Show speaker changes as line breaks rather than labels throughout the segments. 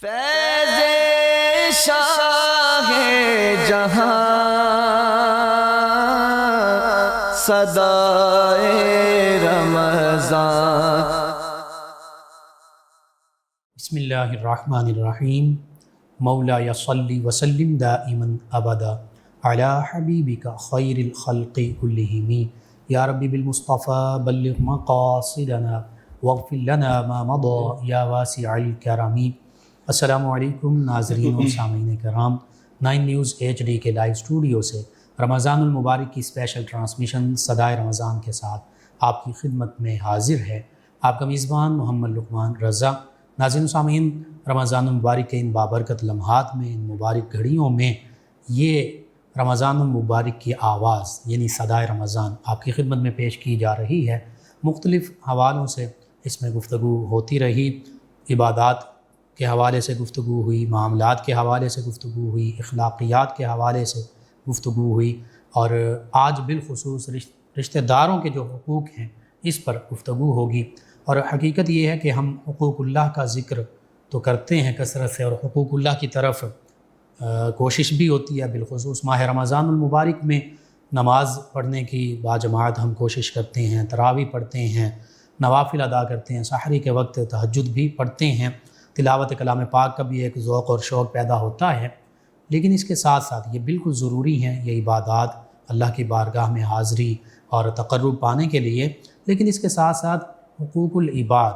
فیض شاہ جہاں صدائے رمضان۔
بسم اللہ الرحمن الرحیم۔ مولا صلی وسلم دائما ابدا علی حبیبک خیر الخلق کلہم۔ یا ربی بالمصطفیٰ بلغ مقاصدنا واغفر لنا ما مضى یا واسع الکرم۔ السلام علیکم ناظرین و سامعین کرام، 9 نیوز HD کے لائیو اسٹوڈیو سے رمضان المبارک کی اسپیشل ٹرانسمیشن صدائے رمضان کے ساتھ آپ کی خدمت میں حاضر ہے آپ کا میزبان محمد لقمان رضا۔ ناظرین و سامعین، رمضان المبارک کے ان بابرکت لمحات میں، ان مبارک گھڑیوں میں، یہ رمضان المبارک کی آواز یعنی صدائے رمضان آپ کی خدمت میں پیش کی جا رہی ہے۔ مختلف حوالوں سے اس میں گفتگو ہوتی رہی، عبادات کے حوالے سے گفتگو ہوئی، معاملات کے حوالے سے گفتگو ہوئی، اخلاقیات کے حوالے سے گفتگو ہوئی، اور آج بالخصوص رشتہ داروں کے جو حقوق ہیں اس پر گفتگو ہوگی۔ اور حقیقت یہ ہے کہ ہم حقوق اللہ کا ذکر تو کرتے ہیں کثرت سے، اور حقوق اللہ کی طرف کوشش بھی ہوتی ہے، بالخصوص ماہ رمضان المبارک میں نماز پڑھنے کی باجماعت ہم کوشش کرتے ہیں، تراویح پڑھتے ہیں، نوافل ادا کرتے ہیں، سحری کے وقت تہجد بھی پڑھتے ہیں، تلاوت کلام پاک کا بھی ایک ذوق اور شوق پیدا ہوتا ہے۔ لیکن اس کے ساتھ ساتھ یہ بالکل ضروری ہیں یہ عبادات اللہ کی بارگاہ میں حاضری اور تقرب پانے کے لیے، لیکن اس کے ساتھ ساتھ حقوق العباد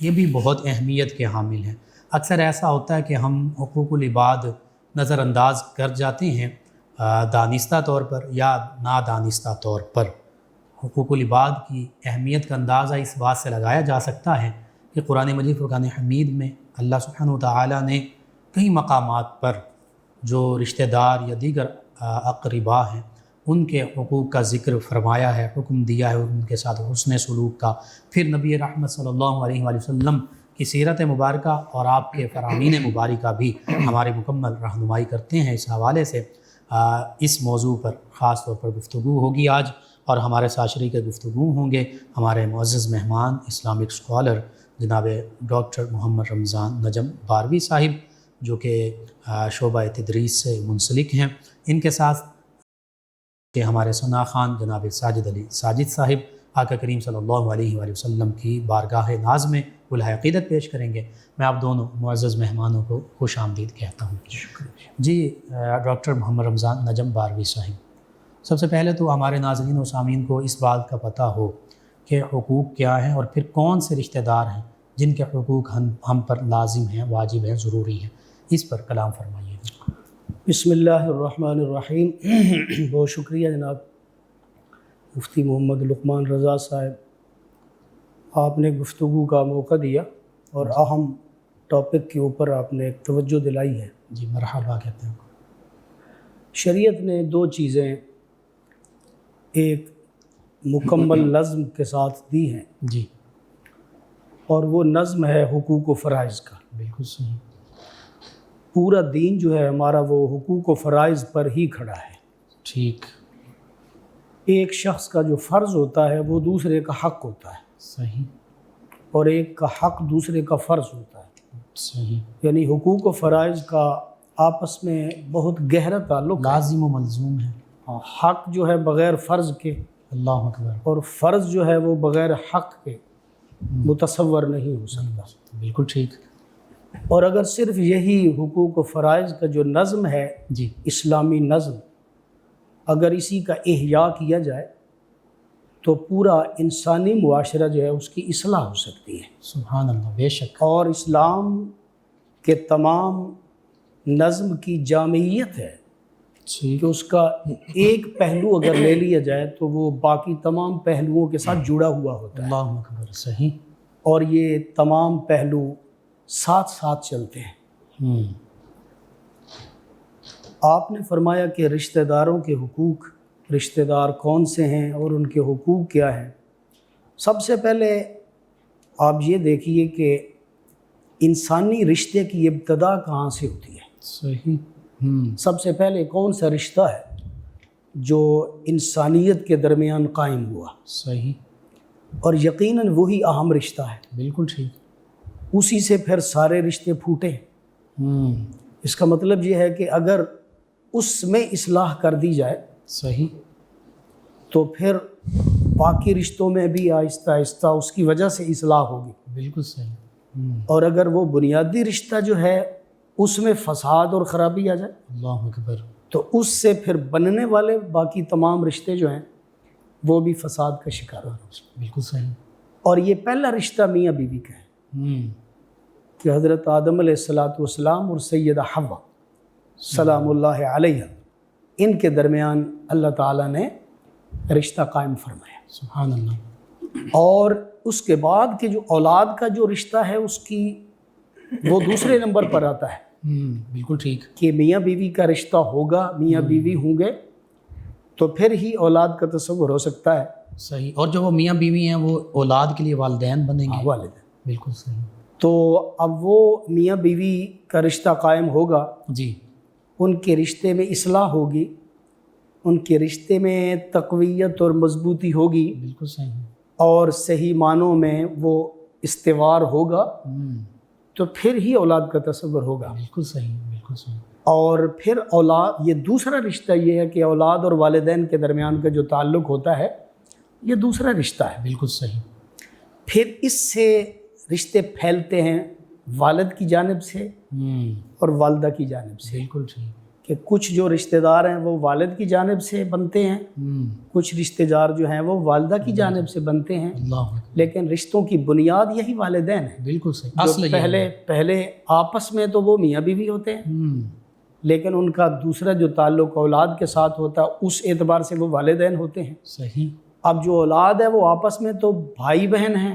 یہ بھی بہت اہمیت کے حامل ہیں۔ اکثر ایسا ہوتا ہے کہ ہم حقوق العباد نظر انداز کر جاتے ہیں دانستہ طور پر یا نادانستہ طور پر۔ حقوق العباد کی اہمیت کا اندازہ اس بات سے لگایا جا سکتا ہے کہ قرآن مجید فرقان حمید میں اللہ سبحانہ وتعالی نے کئی مقامات پر جو رشتہ دار یا دیگر اقرباء ہیں ان کے حقوق کا ذکر فرمایا ہے، حکم دیا ہے ان کے ساتھ حسن سلوک کا۔ پھر نبی رحمت صلی اللہ علیہ وآلہ وسلم کی سیرت مبارکہ اور آپ کے فرامین مبارکہ بھی ہمارے مکمل رہنمائی کرتے ہیں۔ اس حوالے سے اس موضوع پر خاص طور پر گفتگو ہوگی آج، اور ہمارے ساتھ شریک گفتگو ہوں گے ہمارے معزز مہمان اسلامک اسکالر جناب ڈاکٹر محمد رمضان نجم باروی صاحب، جو کہ شعبہ تدریس سے منسلک ہیں۔ ان کے ساتھ کہ ہمارے ثنا خان جناب ساجد علی ساجد صاحب آقا کریم صلی اللہ علیہ وآلہ وسلم کی بارگاہ ناز میں کلہ عقیدت پیش کریں گے۔ میں آپ دونوں معزز مہمانوں کو خوش آمدید کہتا ہوں۔ جی ڈاکٹر محمد رمضان نجم باروی صاحب، سب سے پہلے تو ہمارے ناظرین و سامعین کو اس بات کا پتہ ہو کہ حقوق کیا ہیں، اور پھر کون سے رشتہ دار ہیں جن کے حقوق ہم پر لازم ہیں، واجب ہیں، ضروری ہیں، اس پر کلام فرمائیے۔
بسم اللہ الرحمن الرحیم۔ بہت شکریہ جناب مفتی محمد لقمان رضا صاحب، آپ نے گفتگو کا موقع دیا اور اہم ٹاپک کے اوپر آپ نے ایک توجہ دلائی ہے۔
جی مرحبا کہتے ہیں۔
شریعت نے 2 چیزیں ایک مکمل نظم کے ساتھ دی ہیں،
جی،
اور وہ نظم ہے حقوق و فرائض کا۔
بالکل صحیح۔
پورا دین جو ہے ہمارا وہ حقوق و فرائض پر ہی کھڑا ہے۔
ٹھیک،
ایک شخص کا جو فرض ہوتا ہے وہ دوسرے کا حق ہوتا ہے،
صحیح
اور ایک کا حق دوسرے کا فرض ہوتا ہے۔
صحیح،
یعنی حقوق و فرائض کا آپس میں بہت گہرا تعلق ہے۔
لازم و ملزوم ہے۔
حق جو ہے بغیر فرض کے،
اللہ اکبر،
اور فرض جو ہے وہ بغیر حق کے متصور نہیں ہو سکتا۔
بالکل ٹھیک۔
اور اگر صرف یہی حقوق و فرائض کا جو نظم ہے،
جی،
اسلامی نظم، اگر اسی کا احیاء کیا جائے تو پورا انسانی معاشرہ جو ہے اس کی اصلاح ہو سکتی ہے۔
سبحان اللہ، بے شک۔
اور اسلام کے تمام نظم کی جامعیت ہے
ٹھیک،
کہ اس کا ایک پہلو اگر لے لیا جائے تو وہ باقی تمام پہلوؤں کے ساتھ جڑا ہوا ہوتا ہے،
اللہ اکبر، صحیح۔
اور یہ تمام پہلو ساتھ ساتھ چلتے ہیں۔ آپ نے فرمایا کہ رشتہ داروں کے حقوق، رشتہ دار کون سے ہیں اور ان کے حقوق کیا ہیں۔ سب سے پہلے آپ یہ دیکھیے کہ انسانی رشتے کی ابتدا کہاں سے ہوتی ہے۔
صحیح۔
سب سے پہلے کون سا رشتہ ہے جو انسانیت کے درمیان قائم ہوا؟
صحیح،
اور یقیناً وہی اہم رشتہ ہے۔
بالکل ٹھیک۔
اسی سے پھر سارے رشتے پھوٹے، اس کا مطلب یہ ہے کہ اگر اس میں اصلاح کر دی جائے
صحیح،
تو پھر باقی رشتوں میں بھی آہستہ آہستہ اس کی وجہ سے اصلاح ہوگی.
بالکل صحیح.
اور اگر وہ بنیادی رشتہ جو ہے اس میں فساد اور خرابی آ جائے
اللہ اکبر،
تو اس سے پھر بننے والے باقی تمام رشتے جو ہیں وہ بھی فساد کا شکار ہو.
بالکل صحیح.
اور یہ پہلا رشتہ میاں بیوی کا ہے کہ حضرت آدم علیہ السلام اور سیدہ حوا سلام اللہ علیہ، ان کے درمیان اللہ تعالیٰ نے رشتہ قائم فرمایا.
سبحان اللہ.
اور اس کے بعد کے جو اولاد کا جو رشتہ ہے اس کی وہ دوسرے نمبر پر آتا ہے
بالکل ٹھیک.
کہ میاں بیوی کا رشتہ ہوگا، میاں بیوی ہوں گے تو پھر ہی اولاد کا تصور ہو سکتا ہے.
صحیح. اور جو وہ میاں بیوی ہیں وہ اولاد کے لیے والدین بنیں گے.
والد.
بالکل صحیح.
تو اب وہ میاں بیوی کا رشتہ قائم ہوگا،
جی.
ان کے رشتے میں اصلاح ہوگی، ان کے رشتے میں تقویت اور مضبوطی ہوگی،
بالکل صحیح.
اور صحیح معنوں میں وہ استوار ہوگا تو پھر ہی اولاد کا تصور ہوگا.
بالکل صحیح. بالکل صحیح.
اور پھر اولاد، یہ دوسرا رشتہ یہ ہے کہ اولاد اور والدین کے درمیان کا جو تعلق ہوتا ہے یہ دوسرا رشتہ ہے.
بالکل صحیح.
پھر اس سے رشتے پھیلتے ہیں والد کی جانب سے اور والدہ کی جانب سے،
بالکل ٹھیک.
کہ کچھ جو رشتہ دار ہیں وہ والد کی جانب سے بنتے ہیں، کچھ رشتہ دار جو ہیں وہ والدہ کی جانب سے بنتے ہیں.
اللہ.
لیکن رشتوں کی بنیاد یہی والدین ہیں.
بالکل صحیح.
جو
اصل یہ
پہلے آپس میں تو وہ میاں بیوی ہوتے ہیں، لیکن ان کا دوسرا جو تعلق اولاد کے ساتھ ہوتا ہے اس اعتبار سے وہ والدین ہوتے ہیں.
صحیح.
اب جو اولاد ہے وہ آپس میں تو بھائی بہن ہیں،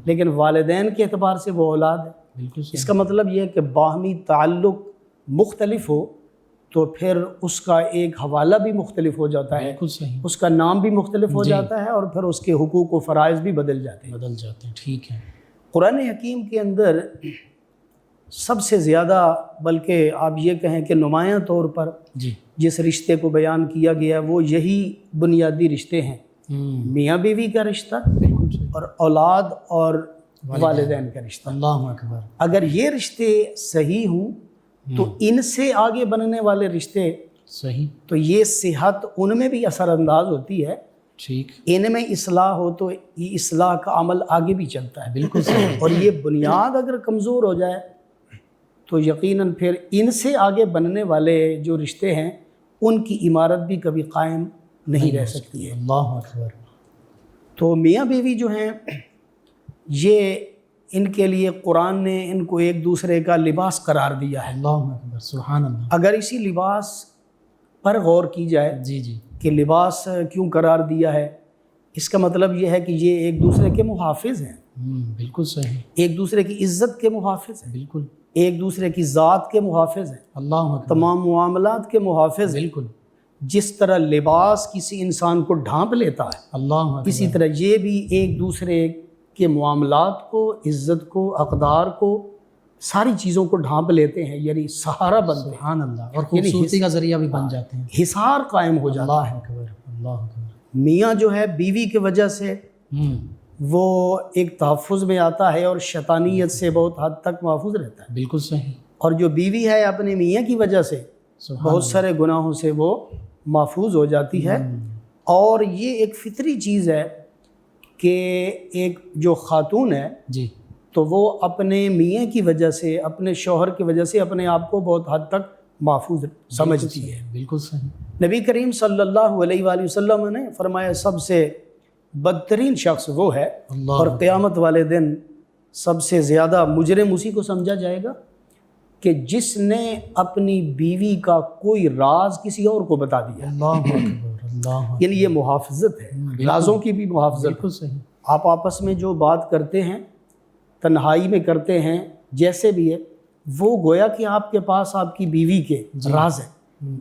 لیکن والدین کے اعتبار سے وہ اولاد ہے.
بالکل صحیح.
اس کا مطلب یہ ہے کہ باہمی تعلق مختلف ہو تو پھر اس کا ایک حوالہ بھی مختلف ہو جاتا ہے،
بالکل صحیح.
اس کا نام بھی مختلف ہو جاتا ہے، اور پھر اس کے حقوق و فرائض بھی بدل جاتے ہیں.
بدل جاتے ہیں. ٹھیک ہے.
قرآن حکیم کے اندر سب سے زیادہ، بلکہ آپ یہ کہیں کہ نمایاں طور پر
جی.
جس رشتے کو بیان کیا گیا ہے وہ یہی بنیادی رشتے ہیں، میاں بیوی کا رشتہ
بالکل صحیح.
اور اولاد اور والدین کا رشتہ.
اللہ اکبر.
اگر یہ رشتے صحیح ہوں تو ان سے آگے بننے والے رشتے،
صحیح.
تو یہ صحت ان میں بھی اثر انداز ہوتی ہے.
ٹھیک.
ان میں اصلاح ہو تو یہ اصلاح کا عمل آگے بھی چلتا ہے.
بالکل صحیح.
اور یہ بنیاد اگر کمزور ہو جائے تو یقیناً پھر ان سے آگے بننے والے جو رشتے ہیں ان کی عمارت بھی کبھی قائم نہیں رہ سکتی ہے.
اللہ اکبر.
تو میاں بیوی جو ہیں یہ ان کے لیے قرآن نے ان کو ایک دوسرے کا لباس قرار دیا ہے.
اللہ اکبر. سبحان اللہ.
اگر اسی لباس پر غور کی جائے
جی جی.
کہ لباس کیوں قرار دیا ہے، اس کا مطلب یہ ہے کہ یہ ایک دوسرے کے محافظ ہیں،
بالکل صحیح.
ایک دوسرے کی عزت کے محافظ ہیں،
بالکل.
ایک دوسرے کی ذات کے محافظ ہیں،
اللہ اکبر.
تمام معاملات کے محافظ ہیں.
بالکل.
جس طرح لباس کسی انسان کو ڈھانپ لیتا ہے،
اللہ اکبر.
اسی طرح یہ بھی ایک دوسرے کے معاملات کو، عزت کو، اقدار کو، ساری چیزوں کو ڈھانپ لیتے ہیں، یعنی سہارا بنتے ہیں،
سبحان اللہ. اور خوبصورتی کا ذریعہ بھی بن جاتے ہیں.
حصار قائم ہو جاتا
اللہ
ہے.
اکبر. اللہ اکبر.
میاں جو ہے بیوی کی وجہ سے وہ ایک تحفظ میں آتا ہے اور شیطانیت سے بہت حد تک محفوظ رہتا ہے.
بالکل صحیح.
اور جو بیوی ہے اپنے میاں کی وجہ سے بہت سارے گناہوں سے وہ محفوظ ہو جاتی ہے. اور یہ ایک فطری چیز ہے کہ ایک جو خاتون ہے
جی
تو وہ اپنے میاں کی وجہ سے، اپنے شوہر کی وجہ سے اپنے آپ کو بہت حد تک محفوظ سمجھتی ہے.
بالکل صحیح.
نبی کریم صلی اللہ علیہ وآلہ وسلم نے فرمایا سب سے بدترین شخص وہ ہے، اور قیامت والے دن سب سے زیادہ مجرم اسی کو سمجھا جائے گا کہ جس نے اپنی بیوی کا کوئی راز کسی اور کو بتا دیا.
اللہ اکبر. اللہ.
یعنی یہ محافظت ہے، رازوں کی بھی محافظت.
بالکل صحیح.
آپ آپس میں جو بات کرتے ہیں، تنہائی میں کرتے ہیں، جیسے بھی ہے، وہ گویا کہ آپ کے پاس آپ کی بیوی کے راز ہے،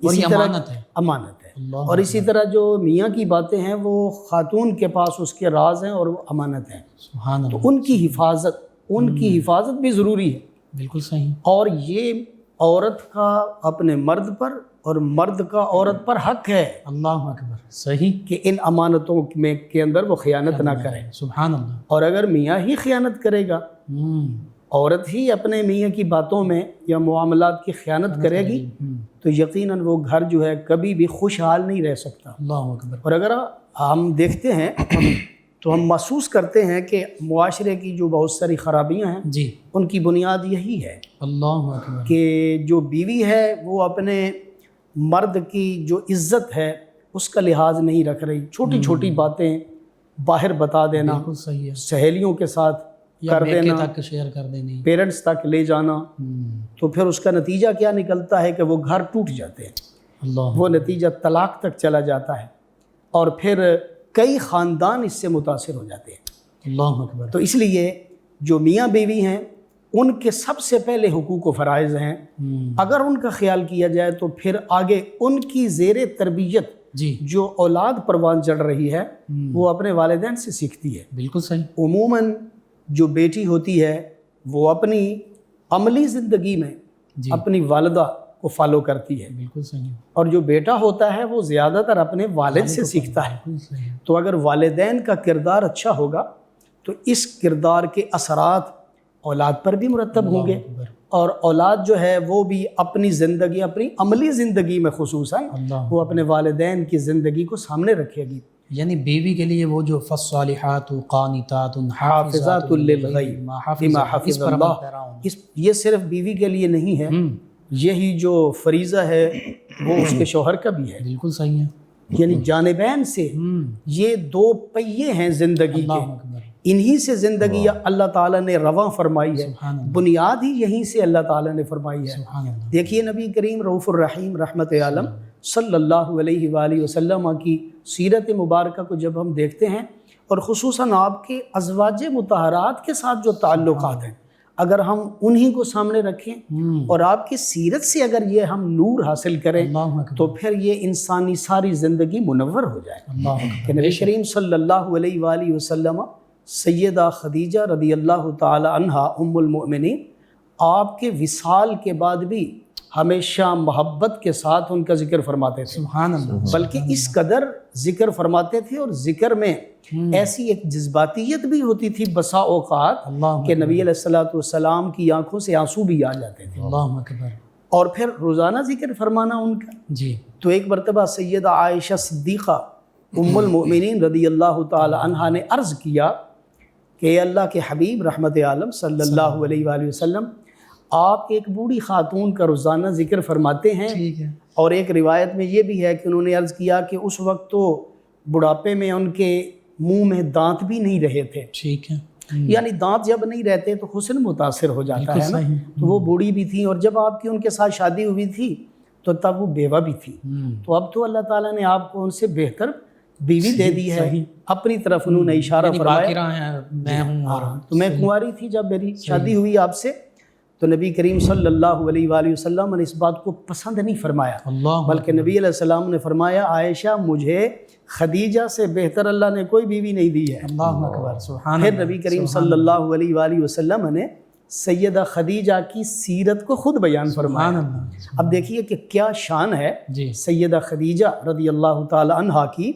اور یہ امانت ہے.
امانت ہے. اور اسی طرح جو میاں کی باتیں ہیں وہ خاتون کے پاس اس کے راز ہیں اور وہ امانت ہیں.
سبحان اللہ.
تو ان کی حفاظت بھی ضروری ہے.
بالکل صحیح.
اور یہ عورت کا اپنے مرد پر اور مرد کا عورت پر حق ہے
اللہ اکبر. صحیح.
کہ ان امانتوں کے اندر وہ خیانت نہ کرے.
سبحان اللہ.
اور اگر میاں ہی خیانت کرے گا عورت ہی اپنے میاں کی باتوں میں یا معاملات کی خیانت کرے گی تو یقیناً وہ گھر جو ہے کبھی بھی خوشحال نہیں رہ سکتا۔
اللہ اکبر۔
اور اگر ہم دیکھتے ہیں تو ہم محسوس کرتے ہیں کہ معاشرے کی جو بہت ساری خرابیاں ہیں
جی
ان کی بنیاد یہی ہے
اللہ اکبر۔
کہ جو بیوی ہے وہ اپنے مرد کی جو عزت ہے اس کا لحاظ نہیں رکھ رہی، چھوٹی چھوٹی باتیں باہر بتا دینا،
بالکل صحیح ہے،
سہیلیوں کے ساتھ
یا
کر
بیٹے
دینا،
تک شیئر کر دینی۔
پیرنٹس تک لے جانا، تو پھر اس کا نتیجہ کیا نکلتا ہے کہ وہ گھر ٹوٹ جاتے ہیں،
اللہ
وہ نتیجہ طلاق تک چلا جاتا ہے، اور پھر کئی خاندان اس سے متاثر ہو جاتے ہیں۔
اللہ اکبر۔
تو اس لیے جو میاں بیوی ہیں ان کے سب سے پہلے حقوق و فرائض ہیں، اگر ان کا خیال کیا جائے تو پھر آگے ان کی زیر تربیت
جی
جو اولاد پروان چڑھ رہی ہے وہ اپنے والدین سے سیکھتی ہے۔
بالکل صحیح۔
عموماً جو بیٹی ہوتی ہے وہ اپنی عملی زندگی میں
جی
اپنی والدہ کو فالو کرتی ہے،
بالکل صحیح،
اور جو بیٹا ہوتا ہے وہ زیادہ تر اپنے والد سے سیکھتا ہے۔
بالکل صحیح۔
تو اگر والدین کا کردار اچھا ہوگا تو اس کردار کے اثرات اولاد پر بھی مرتب ہوں گے،
اکبر۔
اور اولاد جو ہے وہ بھی اپنی زندگی، اپنی عملی زندگی میں خصوصاً
اللہ،
وہ اپنے والدین کی زندگی کو سامنے رکھے گی۔
یعنی بیوی کے لیے وہ جو فالصالحات قانتات
حافظات للغیب بما حفظ اللہ، یہ صرف بیوی کے لیے نہیں ہے، یہی جو فریضہ ہے وہ اس کے شوہر کا بھی ہے۔
بالکل صحیح ہے،
یعنی جانبین سے یہ دو پہیے ہیں زندگی کے،
اللہ اکبر،
انہی سے زندگی اللہ تعالیٰ نے رواں فرمائی ہے،
سبحان اللہ،
بنیاد ہی یہیں سے اللہ تعالیٰ نے فرمائی ہے۔
سبحان اللہ،
دیکھیے نبی کریم رؤوف الرحیم رحمت عالم صلی اللہ علیہ وآلہ وسلم کی سیرت مبارکہ کو جب ہم دیکھتے ہیں، اور خصوصاً آپ کے ازواج مطہرات کے ساتھ جو تعلقات ہیں، اگر ہم انہی کو سامنے رکھیں اور آپ کی سیرت سے اگر یہ ہم نور حاصل کریں
اللہ اکبر،
تو پھر یہ انسانی ساری زندگی منور ہو جائے۔
اللہ اکبر،
کہ نبی کریم صلی اللہ علیہ وآلہ وسلم سیدہ خدیجہ رضی اللہ تعالی عنہا ام المؤمنین آپ کے وصال کے بعد بھی ہمیشہ محبت کے ساتھ ان کا ذکر فرماتے تھے،
سبحان اللہ،
بلکہ اس قدر ذکر فرماتے تھے، اور ذکر میں ایسی ایک جذباتیت بھی ہوتی تھی بسا اوقات
اللہ
کہ نبی علیہ الصلوۃ والسلام کی آنکھوں سے آنسو بھی آ جاتے تھے،
اللہ اکبر،
اور پھر روزانہ ذکر فرمانا ان کا۔
جی
تو ایک مرتبہ سیدہ عائشہ صدیقہ ام المؤمنین رضی اللہ تعالی عنہا نے عرض کیا کہ اے اللہ کے حبیب رحمت عالم صلی اللہ علیہ وآلہ وسلم، آپ ایک بوڑھی خاتون کا روزانہ ذکر فرماتے ہیں،
ٹھیک ہے،
اور ایک روایت میں یہ بھی ہے کہ انہوں نے عرض کیا کہ اس وقت تو بڑھاپے میں ان کے منہ میں دانت بھی نہیں رہے تھے،
ٹھیک ہے،
یعنی دانت جب نہیں رہتے تو حسن متاثر ہو جاتا ہے نا، تو وہ بوڑھی بھی تھیں، اور جب آپ کی ان کے ساتھ شادی ہوئی تھی تو تب وہ بیوہ بھی تھی، تو اب تو اللہ تعالیٰ نے آپ کو ان سے بہتر بیوی دے دی ہے، اپنی طرف انہوں نے اشارہ فرمایا،
باقرہ ہیں، میں ہوں، اور
تو میں کنواری تھی جب میری شادی ہوئی آپ سے، تو نبی کریم صلی اللہ علیہ وآلہ وسلم نے اس بات کو پسند نہیں فرمایا،
اللہ
بلکہ نبی علیہ السلام نے فرمایا عائشہ مجھے خدیجہ سے بہتر اللہ نے کوئی بیوی نہیں دی ہے۔
اللہ اکبر، سبحان
پھر نبی کریم صلی اللہ علیہ وآلہ وسلم نے سیدہ خدیجہ کی سیرت کو خود بیان فرمایا۔
سبحان اللہ،
اب دیکھیے کہ کیا شان ہے
جی
سیدہ خدیجہ رضی اللہ تعالی عنہا کی،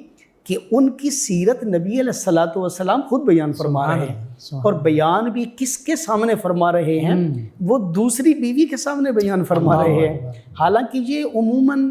کہ ان کی سیرت نبی علیہ الصلوۃ والسلام خود بیان فرما رہے ہیں، اور بیان بھی کس کے سامنے فرما رہے ہیں؟ وہ دوسری بیوی کے سامنے بیان فرما رہے ہیں، حالانکہ یہ عموماً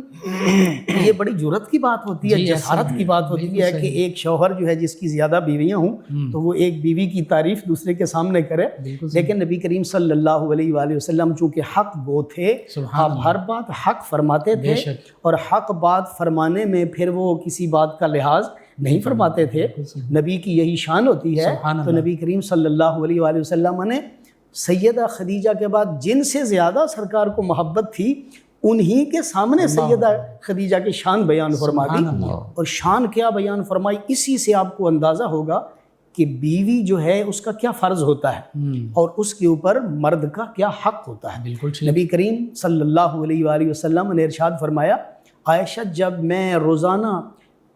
یہ بڑی جرأت کی بات ہوتی ہے، جسارت کی بات ہوتی ہے کہ ایک شوہر جو ہے جس کی زیادہ بیویاں ہوں تو وہ ایک بیوی کی تعریف دوسرے کے سامنے کرے، لیکن نبی کریم صلی اللہ علیہ وآلہ وسلم چونکہ حق گو تھے، آپ ہر بات حق فرماتے تھے، اور حق بات فرمانے میں پھر وہ کسی بات کا لحاظ نہیں فرماتے تھے، نبی کی یہی شان ہوتی ہے۔ تو نبی کریم صلی اللہ علیہ وآلہ وسلم نے سیدہ خدیجہ کے بعد جن سے زیادہ سرکار کو محبت تھی انہی کے سامنے سیدہ خدیجہ کی شان بیان فرما دی، اور شان کیا بیان فرمائی، اسی سے آپ کو اندازہ ہوگا کہ بیوی جو ہے اس کا کیا فرض ہوتا ہے اور اس کے اوپر مرد کا کیا حق ہوتا ہے۔
بالکل
نبی کریم صلی اللہ علیہ وآلہ وسلم نے ارشاد فرمایا عائشہ جب میں روزانہ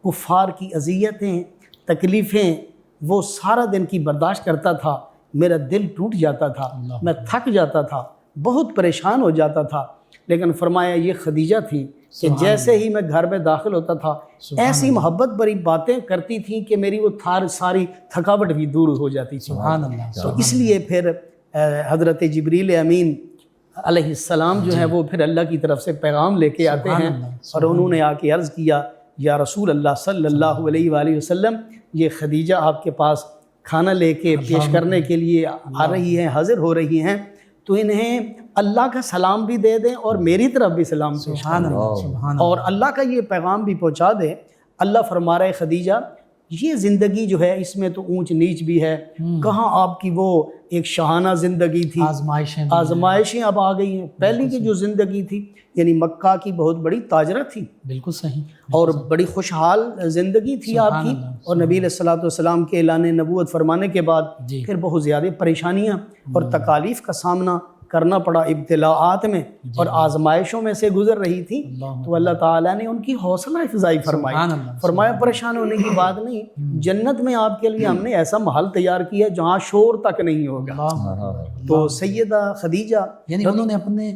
کفار کی اذیتیں تکلیفیں وہ سارا دن کی برداشت کرتا تھا، میرا دل ٹوٹ جاتا تھا، میں تھک جاتا تھا، بہت پریشان ہو جاتا تھا، لیکن فرمایا یہ خدیجہ تھی کہ جیسے ہی میں گھر میں داخل ہوتا تھا ایسی محبت بھری باتیں کرتی تھیں کہ میری وہ ساری تھکاوٹ بھی دور ہو جاتی تھی۔
سبحان اللہ،
تو اس لیے پھر حضرت جبریل امین علیہ السلام جو ہیں وہ پھر اللہ کی طرف سے پیغام لے کے آتے ہیں اور انہوں نے آ کے عرض کیا یا رسول اللہ صلی اللہ علیہ وآلہ وسلم یہ خدیجہ آپ کے پاس کھانا لے کے پیش کرنے کے لیے آ رہی ہیں، حاضر ہو رہی ہیں، تو انہیں اللہ کا سلام بھی دے دیں اور میری طرف بھی سلام پیش کریں اور اللہ کا یہ پیغام بھی پہنچا دیں۔ اللہ فرما رہے خدیجہ یہ زندگی جو ہے اس میں تو اونچ نیچ بھی ہے، کہاں آپ کی وہ ایک شاہانہ زندگی تھی، آزمائشیں اب آ گئی ہیں۔ پہلی کی جو زندگی تھی یعنی مکہ کی بہت بڑی تاجرہ تھی،
بالکل صحیح،
اور بڑی خوشحال زندگی تھی آپ کی، اور نبی علیہ الصلوۃ والسلام کے اعلان نبوت فرمانے کے بعد پھر بہت زیادہ پریشانیاں اور تکالیف کا سامنا کرنا پڑا، ابتلاءات میں اور آزمائشوں میں سے گزر رہی تھی، تو اللہ تعالیٰ نے ان کی حوصلہ افزائی فرمائی، فرمایا پریشان ہونے کی بات نہیں، جنت میں آپ کے لیے ہم نے ایسا محل تیار کیا جہاں شور تک نہیں ہوگا۔ تو سیدہ خدیجہ
یعنی انہوں نے اپنے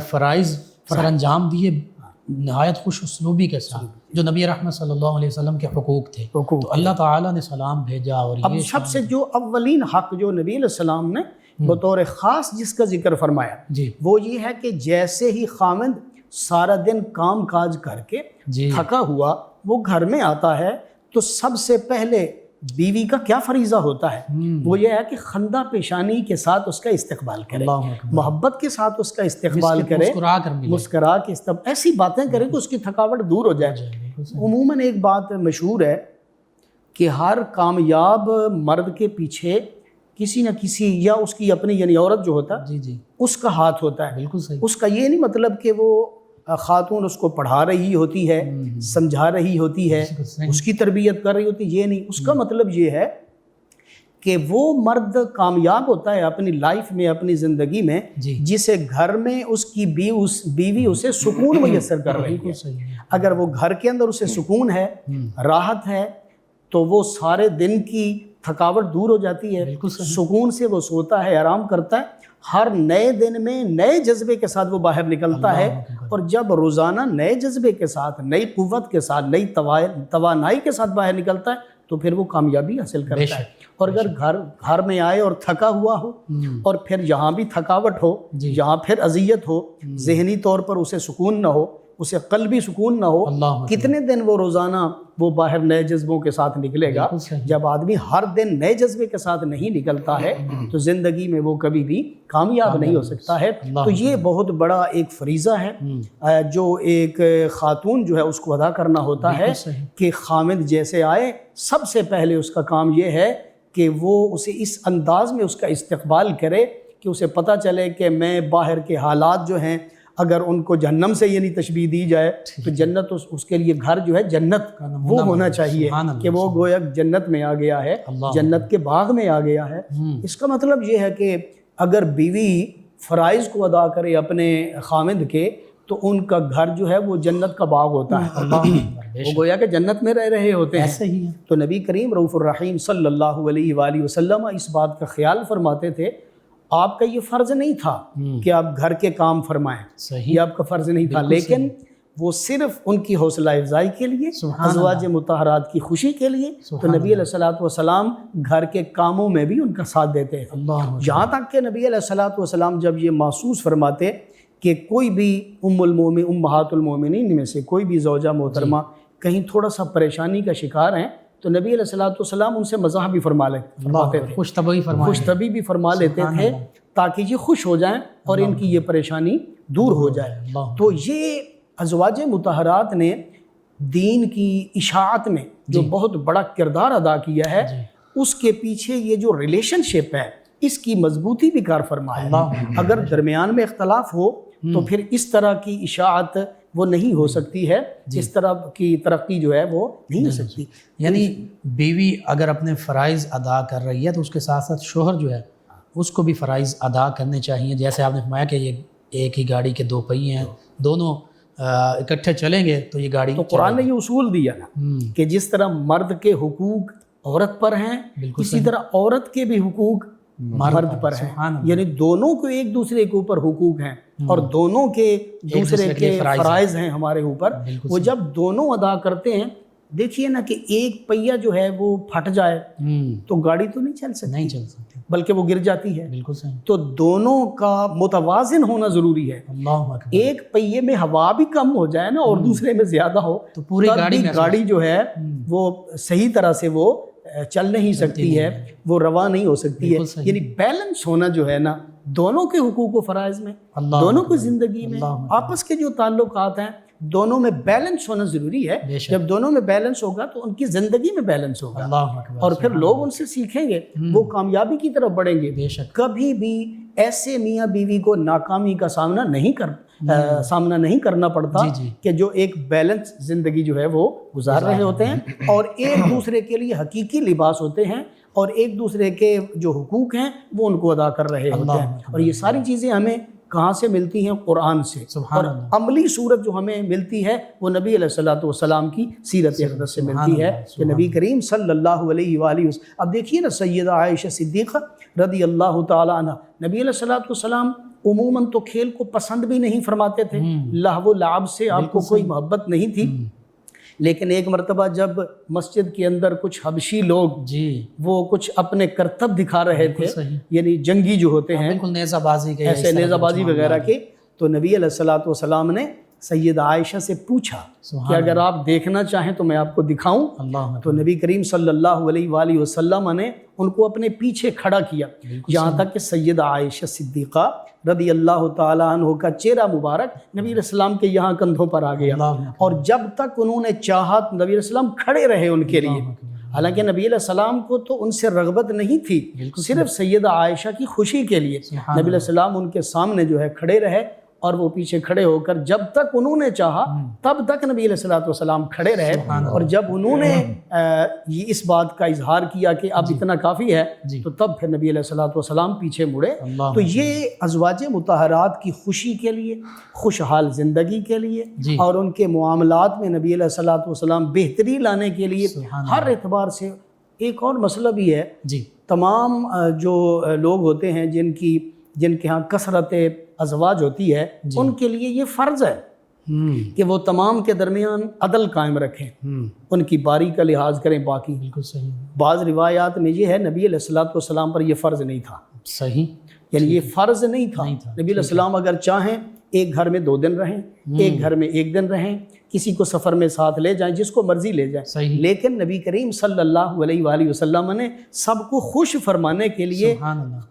فرائض سر انجام دیے نہایت خوش اسلوبی کے ساتھ، جو نبی رحمت صلی اللہ علیہ وسلم کے حقوق تھے، تو اللہ تعالیٰ نے سلام بھیجا۔ اور
اب سب سے جو اولین حق جو نبی علیہ السلام نے بطور خاص جس کا ذکر فرمایا وہ یہ ہے کہ جیسے ہی خاوند سارا دن کام کاج کر کے تھکا ہوا وہ گھر میں آتا ہے تو سب سے پہلے بیوی کا کیا فریضہ ہوتا ہے، وہ یہ ہے کہ خندہ پیشانی کے ساتھ اس کا استقبال کرے، محبت کے ساتھ اس کا استقبال کرے، مسکرا کے ایسی باتیں کرے کہ اس کی تھکاوٹ دور ہو جائے۔ عموماً ایک بات مشہور ہے کہ ہر کامیاب مرد کے پیچھے کسی نہ کسی یا اس کی اپنی یعنی عورت جو ہوتا ہے اس کا ہاتھ ہوتا ہے۔
بالکل صحیح،
اس کا یہ نہیں مطلب کہ وہ خاتون اس کو پڑھا رہی ہوتی ہے، سمجھا رہی ہوتی ہے، اس کی تربیت کر رہی ہوتی ہے، یہ نہیں، اس کا مطلب یہ ہے کہ وہ مرد کامیاب ہوتا ہے اپنی لائف میں، اپنی زندگی میں، جسے گھر میں اس کی بیوی اسے سکون میسر کر رہی ہے۔ اگر وہ گھر کے اندر اسے سکون ہے، راحت ہے، تو وہ سارے دن کی تھکاوٹ دور ہو جاتی ہے، سکون سے وہ سوتا ہے، آرام کرتا ہے، ہر نئے دن میں نئے جذبے کے ساتھ وہ باہر نکلتا ہے، اور جب روزانہ نئے جذبے کے ساتھ، نئی قوت کے ساتھ، نئی توانائی کے ساتھ باہر نکلتا ہے تو پھر وہ کامیابی حاصل کرتا ہے۔ اور اگر گھر میں آئے اور تھکا ہوا ہو، اور پھر یہاں بھی تھکاوٹ ہو، یہاں پھر اذیت ہو، ذہنی طور پر اسے سکون نہ ہو، اسے قلبی سکون نہ ہو، کتنے دن وہ روزانہ وہ باہر نئے جذبوں کے ساتھ نکلے گا؟ جب آدمی ہر دن نئے جذبے کے ساتھ نہیں نکلتا ہے تو زندگی میں وہ کبھی بھی کامیاب نہیں ہو سکتا ہے۔ تو یہ بہت بڑا ایک فریضہ ہے جو ایک خاتون جو ہے اس کو ادا کرنا ہوتا ہے کہ خامد جیسے آئے سب سے پہلے اس کا کام یہ ہے کہ وہ اسے اس انداز میں اس کا استقبال کرے کہ اسے پتہ چلے کہ میں باہر کے حالات جو ہیں اگر ان کو جہنم سے یعنی تشبیہ دی جائے تو جنت اس کے لیے گھر جو ہے جنت وہ ہونا چاہیے کہ وہ گویا جنت میں آ گیا ہے، جنت کے باغ میں آ گیا ہے۔ اس کا مطلب یہ ہے کہ اگر بیوی فرائض کو ادا کرے اپنے خامد کے تو ان کا گھر جو ہے وہ جنت کا باغ ہوتا ہے، وہ گویا کہ جنت میں رہ رہے ہوتے ہیں۔ تو نبی کریم رؤوف الرحیم صلی اللہ علیہ وآلہ وسلم اس بات کا خیال فرماتے تھے، آپ کا یہ فرض نہیں تھا کہ آپ گھر کے کام فرمائیں، یہ آپ کا فرض نہیں تھا، لیکن وہ صرف ان کی حوصلہ افزائی کے لیے، ازواج مطہرات کی خوشی کے لیے، تو نبی علیہ الصلوۃ والسلام گھر کے کاموں میں بھی ان کا ساتھ دیتے ہیں۔ یہاں تک کہ نبی علیہ الصلوۃ والسلام جب یہ محسوس فرماتے کہ کوئی بھی امہات المومنین میں سے کوئی بھی زوجہ محترمہ کہیں تھوڑا سا پریشانی کا شکار ہیں تو نبی علیہ الصلوۃ والسلام ان سے مزاح بھی فرماتے تھے، خوشطبی بھی فرما لیتے تھے تاکہ یہ خوش ہو جائیں اور ان کی یہ پریشانی دور ہو جائے۔ تو یہ ازواج مطہرات نے دین کی اشاعت میں جو بہت بڑا کردار ادا کیا ہے، اس کے پیچھے یہ جو ریلیشن شپ ہے اس کی مضبوطی بھی کار فرما ہے۔ اگر درمیان میں اختلاف ہو تو پھر اس طرح کی اشاعت وہ نہیں ہو سکتی ہے، اس طرح کی ترقی جو ہے وہ نہیں ہو سکتی۔
یعنی بیوی اگر اپنے فرائض ادا کر رہی ہے تو اس کے ساتھ ساتھ شوہر جو ہے اس کو بھی فرائض ادا کرنے چاہیے، جیسے آپ نے فرمایا کہ یہ ایک ہی گاڑی کے دو پہیے ہیں، دونوں اکٹھے چلیں گے تو یہ گاڑی، تو
قرآن نے یہ اصول دیا نا کہ جس طرح مرد کے حقوق عورت پر ہیں اسی طرح عورت کے بھی حقوق مرد پر ہیں، یعنی دونوں کو ایک دوسرے کے اوپر حقوق ہیں اور دونوں کے دوسرے کے فرائض ہیں ہمارے اوپر، وہ جب دونوں ادا کرتے ہیں دیکھیے نا کہ ایک پہیہ جو ہے وہ پھٹ جائے تو گاڑی تو نہیں چل سکتی،
نہیں چل سکتی،
بلکہ وہ گر جاتی ہے۔
بالکل صحیح۔
تو دونوں کا متوازن ہونا ضروری ہے۔
اللہ اکبر۔
ایک پہیے میں ہوا بھی کم ہو جائے نا اور دوسرے میں زیادہ ہو
تو پوری
تب
گاڑی
بھی
میں
گاڑی جو ہے وہ صحیح طرح سے وہ چل نہیں سکتی ہے، وہ رواں نہیں ہو سکتی ہے۔
بالکل صحیح۔
یعنی بیلنس ہونا جو ہے نا دونوں کے حقوق و فرائض میں،
اللہ
دونوں کی
اکبر۔
زندگی میں،
اللہ اکبر۔
آپس کے جو تعلقات ہیں دونوں میں بیلنس ہونا ضروری ہے۔
بے شک۔
جب دونوں میں بیلنس ہوگا تو ان کی زندگی میں بیلنس ہوگا،
اللہ اکبر۔
اور پھر لوگ ان سے سیکھیں گے، وہ کامیابی کی طرف بڑھیں گے۔
بے شک۔
کبھی بھی ایسے میاں بیوی کو ناکامی کا سامنا نہیں کرنا پڑتا
جی جی۔
کہ جو ایک بیلنس زندگی جو ہے وہ گزار رہے ہوتے ہیں اور ایک دوسرے کے لیے حقیقی لباس ہوتے ہیں اور ایک دوسرے کے جو حقوق ہیں وہ ان کو ادا کر رہے ہوتے ہیں۔ اور یہ ساری چیزیں ہمیں کہاں سے ملتی ہیں؟ قرآن سے۔ اور عملی صورت جو ہمیں ملتی ہے وہ نبی علیہ الصلوۃ والسلام کی سیرت اقدس سے ملتی ہے کہ نبی کریم صلی اللہ علیہ وآلہ وسلم۔ اب دیکھیے نا سیدہ عائشہ صدیقہ رضی اللہ تعالی عنہ، نبی علیہ الصلوۃ والسلام عموماً تو کھیل کو پسند بھی نہیں فرماتے تھے، لہو و لعب سے آپ کو کوئی محبت نہیں تھی، لیکن ایک مرتبہ جب مسجد کے اندر کچھ حبشی لوگ وہ کچھ اپنے کرتب دکھا رہے تھے، یعنی جنگی جو ہوتے ہیں
بالکل نیزہ بازی کے،
ایسے نیزہ بازی وغیرہ کے، تو نبی علیہ الصلوۃ والسلام نے سیدہ عائشہ سے پوچھا کہ اگر آپ دیکھنا چاہیں تو میں آپ کو دکھاؤں؟ تو نبی کریم صلی اللہ علیہ وآلہ وسلم نے ان کو اپنے پیچھے کھڑا کیا، یہاں تک کہ سیدہ عائشہ صدیقہ رضی اللہ تعالیٰ عنہ کا چہرہ مبارک نبی علیہ السلام کے یہاں کندھوں پر آ گیا، اور جب تک انہوں نے چاہا نبی علیہ السلام کھڑے رہے ان کے لیے۔ حالانکہ نبی علیہ السلام کو تو ان سے رغبت نہیں تھی، صرف سیدہ عائشہ کی خوشی کے لیے نبی علیہ السلام ان کے سامنے جو ہے کھڑے رہے، اور وہ پیچھے کھڑے ہو کر جب تک انہوں نے چاہا تب تک نبی علیہ الصلوۃ والسلام کھڑے رہے، اور جب انہوں نے یہ اس بات کا اظہار کیا کہ اب اتنا کافی ہے تو تب پھر نبی علیہ الصلوۃ والسلام پیچھے مڑے۔ تو یہ ازواج مطہرات کی خوشی کے لیے، خوشحال زندگی کے لیے، اور ان کے معاملات میں نبی علیہ الصلوۃ والسلام بہتری لانے کے لیے ہر اعتبار سے۔ ایک اور مسئلہ بھی ہے، تمام جو لوگ ہوتے ہیں جن کے ہاں کثرت ازواج ہوتی ہے، ان کے لیے یہ فرض ہے کہ وہ تمام کے درمیان عدل قائم رکھیں، ان کی باری کا لحاظ کریں۔ باقی
بالکل صحیح۔
بعض روایات میں یہ ہے نبی علیہ الصلوۃ والسلام پر یہ فرض نہیں تھا،
صحیح،
یعنی یہ فرض نہیں تھا۔ نبی علیہ السلام اگر چاہیں ایک گھر میں 2 دن رہیں، ایک گھر میں 1 دن رہیں، کسی کو سفر میں ساتھ لے جائیں، جس کو مرضی لے جائیں، لیکن نبی کریم صلی اللہ علیہ وآلہ وسلم نے سب کو خوش فرمانے کے لیے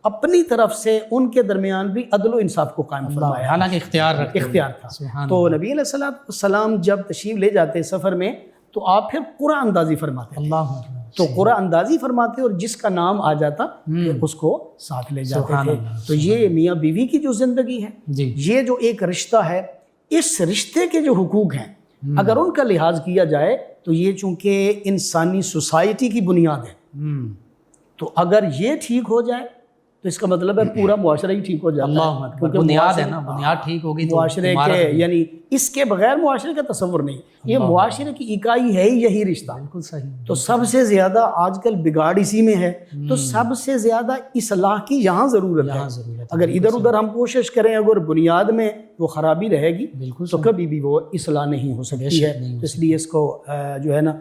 اپنی طرف سے ان کے درمیان بھی عدل و انصاف کو قائم فرمایا،
حالانکہ اختیار
تھا۔ تو نبی علیہ السلام جب تشریف لے جاتے سفر میں تو آپ پھر قرآن اندازی فرماتے تھے، تو قرآن اندازی فرماتے اور جس کا نام آ جاتا پھر اس کو ساتھ لے جاتے تھے۔ تو یہ میاں بیوی کی جو زندگی ہے، یہ جو ایک رشتہ ہے، اس رشتے کے جو حقوق ہیں اگر ان کا لحاظ کیا جائے تو یہ چونکہ انسانی سوسائٹی کی بنیاد ہے، تو اگر یہ ٹھیک ہو جائے تو اس کا مطلب ہے پورا معاشرہ ہی ٹھیک ہو جاتا ہے، کیونکہ
بنیاد ہے نا، بنیاد ٹھیک ہوگی تو
معاشرے کے، یعنی اس کے بغیر معاشرے کا تصور نہیں، یہ معاشرے کی اکائی ہے ہی یہی رشتہ۔
بالکل صحیح۔
تو سب سے زیادہ آج کل بگاڑ اسی میں ہے، تو سب سے زیادہ اصلاح کی یہاں ضرورت ہے۔ اگر ادھر ادھر ہم کوشش کریں، اگر بنیاد میں وہ خرابی رہے گی تو کبھی بھی وہ اصلاح نہیں ہو سکتی ہے۔ اس لیے اس کو جو ہے نا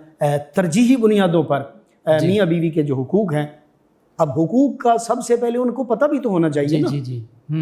ترجیحی بنیادوں پر میاں بیوی کے جو حقوق ہیں، اب حقوق کا سب سے پہلے ان کو پتہ بھی تو ہونا چاہیے نا،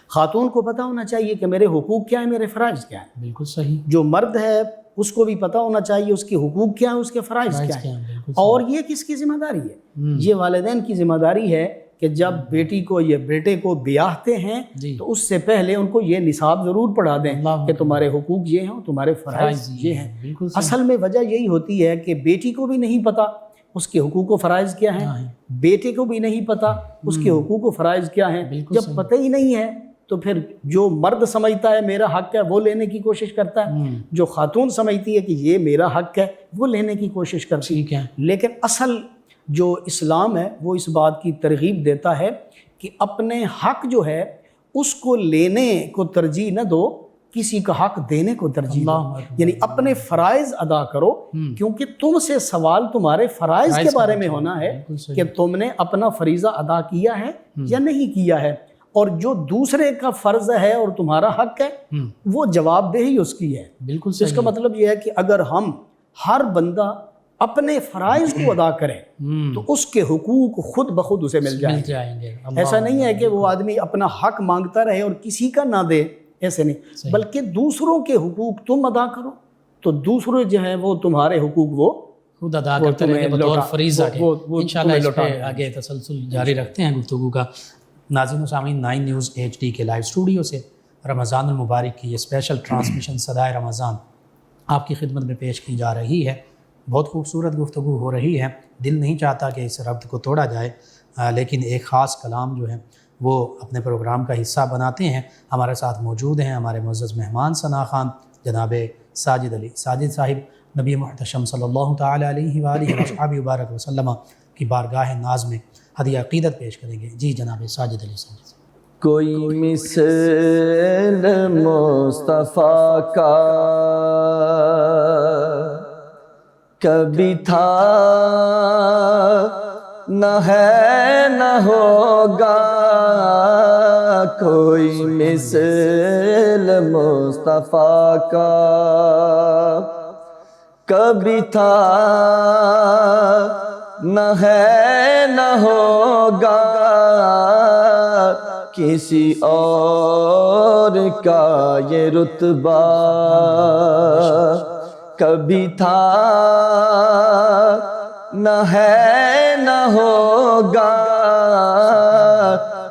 خاتون کو پتہ ہونا چاہیے کہ میرے حقوق کیا ہیں، میرے فرائض کیا ہیں۔
بالکل صحیح۔
جو مرد ہے اس کو بھی پتہ ہونا چاہیے اس کے حقوق کیا ہیں، اس کے فرائض کیا ہیں، اور یہ کس کی ذمہ داری ہے؟ یہ والدین کی ذمہ داری ہے کہ جب بیٹی کو یا بیٹے کو بیاہتے ہیں تو اس سے پہلے ان کو یہ نصاب ضرور پڑھا دیں کہ تمہارے حقوق یہ ہیں، تمہارے فرائض یہ ہیں۔ اصل میں وجہ یہی ہوتی ہے کہ بیٹی کو بھی نہیں پتہ اس کے حقوق و فرائض کیا ہیں، بیٹے کو بھی نہیں پتہ اس کے حقوق و فرائض کیا ہیں۔ جب پتہ ہی نہیں ہے تو پھر جو مرد سمجھتا ہے میرا حق ہے وہ لینے کی کوشش کرتا ہے، جو خاتون سمجھتی ہے کہ یہ میرا حق ہے وہ لینے کی کوشش کرتی ہے۔ لیکن اصل جو اسلام ہے وہ اس بات کی ترغیب دیتا ہے کہ اپنے حق جو ہے اس کو لینے کو ترجیح نہ دو، کسی کا حق دینے کو ترجیح دو، یعنی اپنے فرائض ادا کرو، کیونکہ تم سے سوال تمہارے فرائض کے بارے میں ہونا ہے کہ تم نے اپنا فریضہ ادا کیا ہے یا نہیں کیا ہے، اور جو دوسرے کا فرض ہے اور تمہارا حق ہے وہ جواب دہی اس کی ہے۔ بالکل، اس کا مطلب یہ ہے کہ اگر ہم ہر بندہ اپنے فرائض کو ادا کرے تو اس کے حقوق خود بخود اسے مل جائیں گے۔ ایسا نہیں ہے کہ وہ آدمی اپنا حق مانگتا رہے اور کسی کا نہ دے، ایسے نہیں، بلکہ دوسروں کے حقوق تم ادا کرو تو دوسرے جو ہیں وہ تمہارے حقوق وہ
خود ادا کرتے رہیں گے بطور فریضہ کے۔ انشاءاللہ اس پہ آگے تسلسل جاری رکھتے ہیں گفتگو کا۔ ناظرین و سامعین، 9 نیوز HD کے لائیو اسٹوڈیو سے رمضان المبارک کی یہ اسپیشل ٹرانسمیشن صدائے رمضان آپ کی خدمت میں پیش کی جا رہی ہے۔ بہت خوبصورت گفتگو ہو رہی ہے، دل نہیں چاہتا کہ اس ربط کو توڑا جائے، لیکن ایک خاص کلام جو ہے وہ اپنے پروگرام کا حصہ بناتے ہیں۔ ہمارے ساتھ موجود ہیں ہمارے معزز مہمان ثنا خان جناب ساجد علی۔ ساجد صاحب نبی محتشم صلی اللہ تعالی علیہ وآلہ وصحبہ وبارک وسلم کی بارگاہ ناز میں ہدیہ عقیدت پیش کریں گے۔ جی جناب ساجد علی صاحب۔
کوئی مثل مصطفیٰ کا کبھی تھا نہ ہے نہ ہوگا، کوئی مثل مصطفیٰ کا کبھی تھا نہ ہے نہ ہوگا، کسی اور کا یہ رتبہ کبھی تھا نہ ہے نہ ہوگا،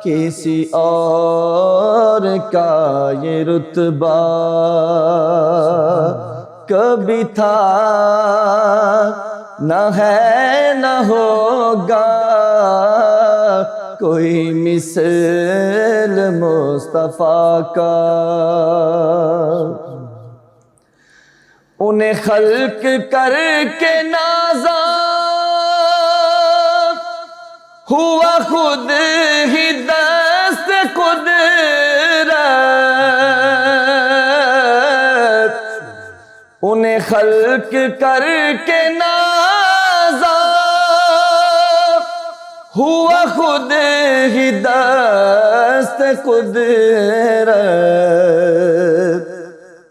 کسی اور کا یہ رتبہ کبھی تھا نہ ہے نہ ہوگا، کوئی مثل مصطفیٰ کا۔ انہیں خلق کر کے نازا ہوا خود ہی دست قدرت، انہیں خلق کر کے نازا ہوا خود ہی دست قدرت،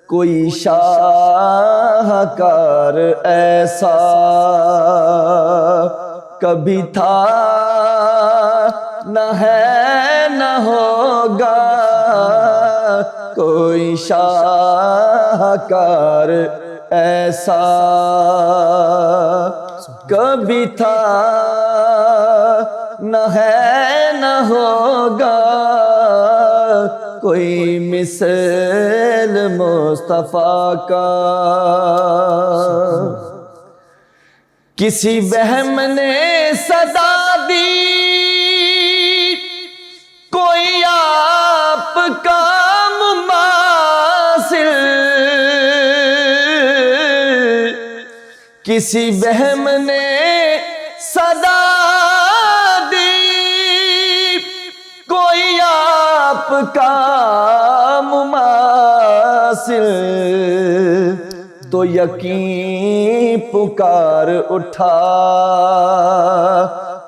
کوئی شاہکار ایسا کبھی تھا نہ ہے نہ ہوگا، کوئی شاہکار ایسا کبھی تھا نہ ہے نہ ہوگا، کوئی مثل مصطفیٰ کا۔ کسی بہم نے صدا دی کوئی آپ کا مماثل، کسی بہم نے صدا آپ کا مماثل، تو یقین پکار اٹھا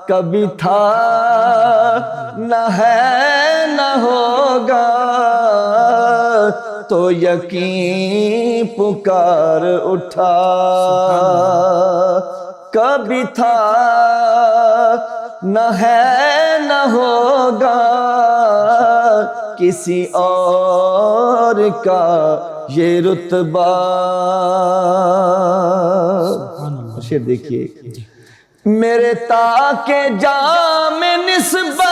کبھی تھا نہ ہے نہ ہوگا، تو یقین پکار اٹھا کبھی تھا نہ ہے نہ ہوگا، کسی اور کا یہ رتبہ۔ شعر دیکھیے، میرے تاکہ جام نسبت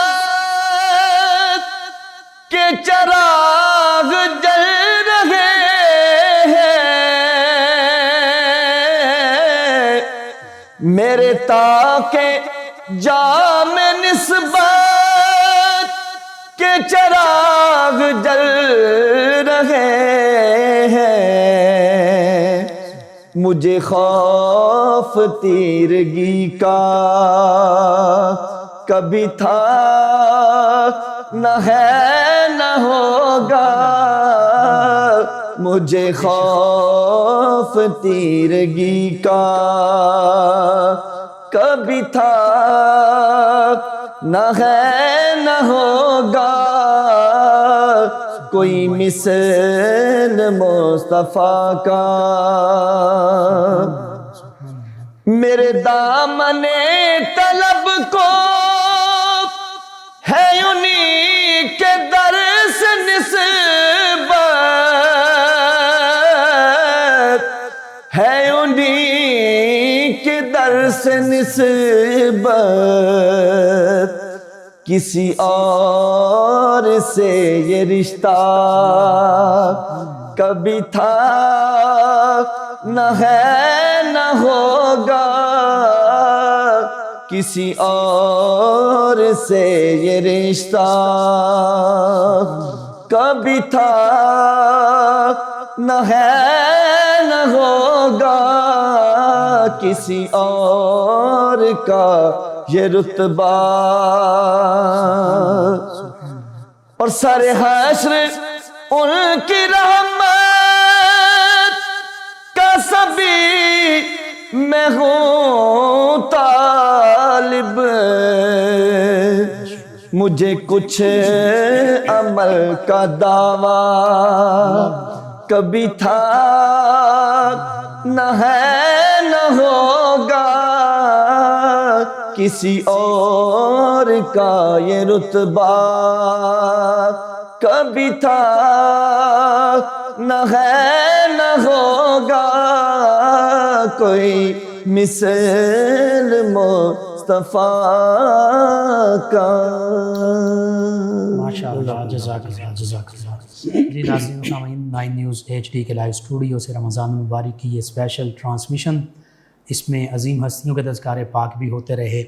کے چراغ جل رہے ہیں، میرے تاکہ جام نسبت کے چراغ جل رہے ہیں، مجھے خوف تیرگی کا کبھی تھا نہ ہے نہ ہوگا، مجھے خوف تیرگی کا کبھی تھا نہ ہے نہ ہوگا، کوئی مثل مصطفیٰ کا۔ میرے دامن طلب کو ہے انہیں کے در سے نسبت، ہے انہیں کے در سے نسبت، کسی اور سے یہ رشتہ کبھی تھا نہ ہے نہ ہوگا، کسی اور سے یہ رشتہ کبھی تھا نہ ہے نہ ہوگا، کسی اور کا یہ رتبہ، اور سر حشر ان کی رحمت کا سبھی میں ہوں طالب، مجھے کچھ عمل کا دعویٰ کبھی تھا نہ ہے نہ ہوگا، کسی اور کا یہ رتبہ کبھی تھا نہ ہے نہ ہوگا، کوئی مثل مصطفیٰ کا۔
ماشاءاللہ، جزاک اللہ، جزاک اللہ۔ جی ناظرین و سامعین، 9 نیوز HD کے لائیو اسٹوڈیو سے رمضان المبارک کی یہ اسپیشل ٹرانسمیشن، اس میں عظیم ہستیوں کے تذکارے پاک بھی ہوتے رہے،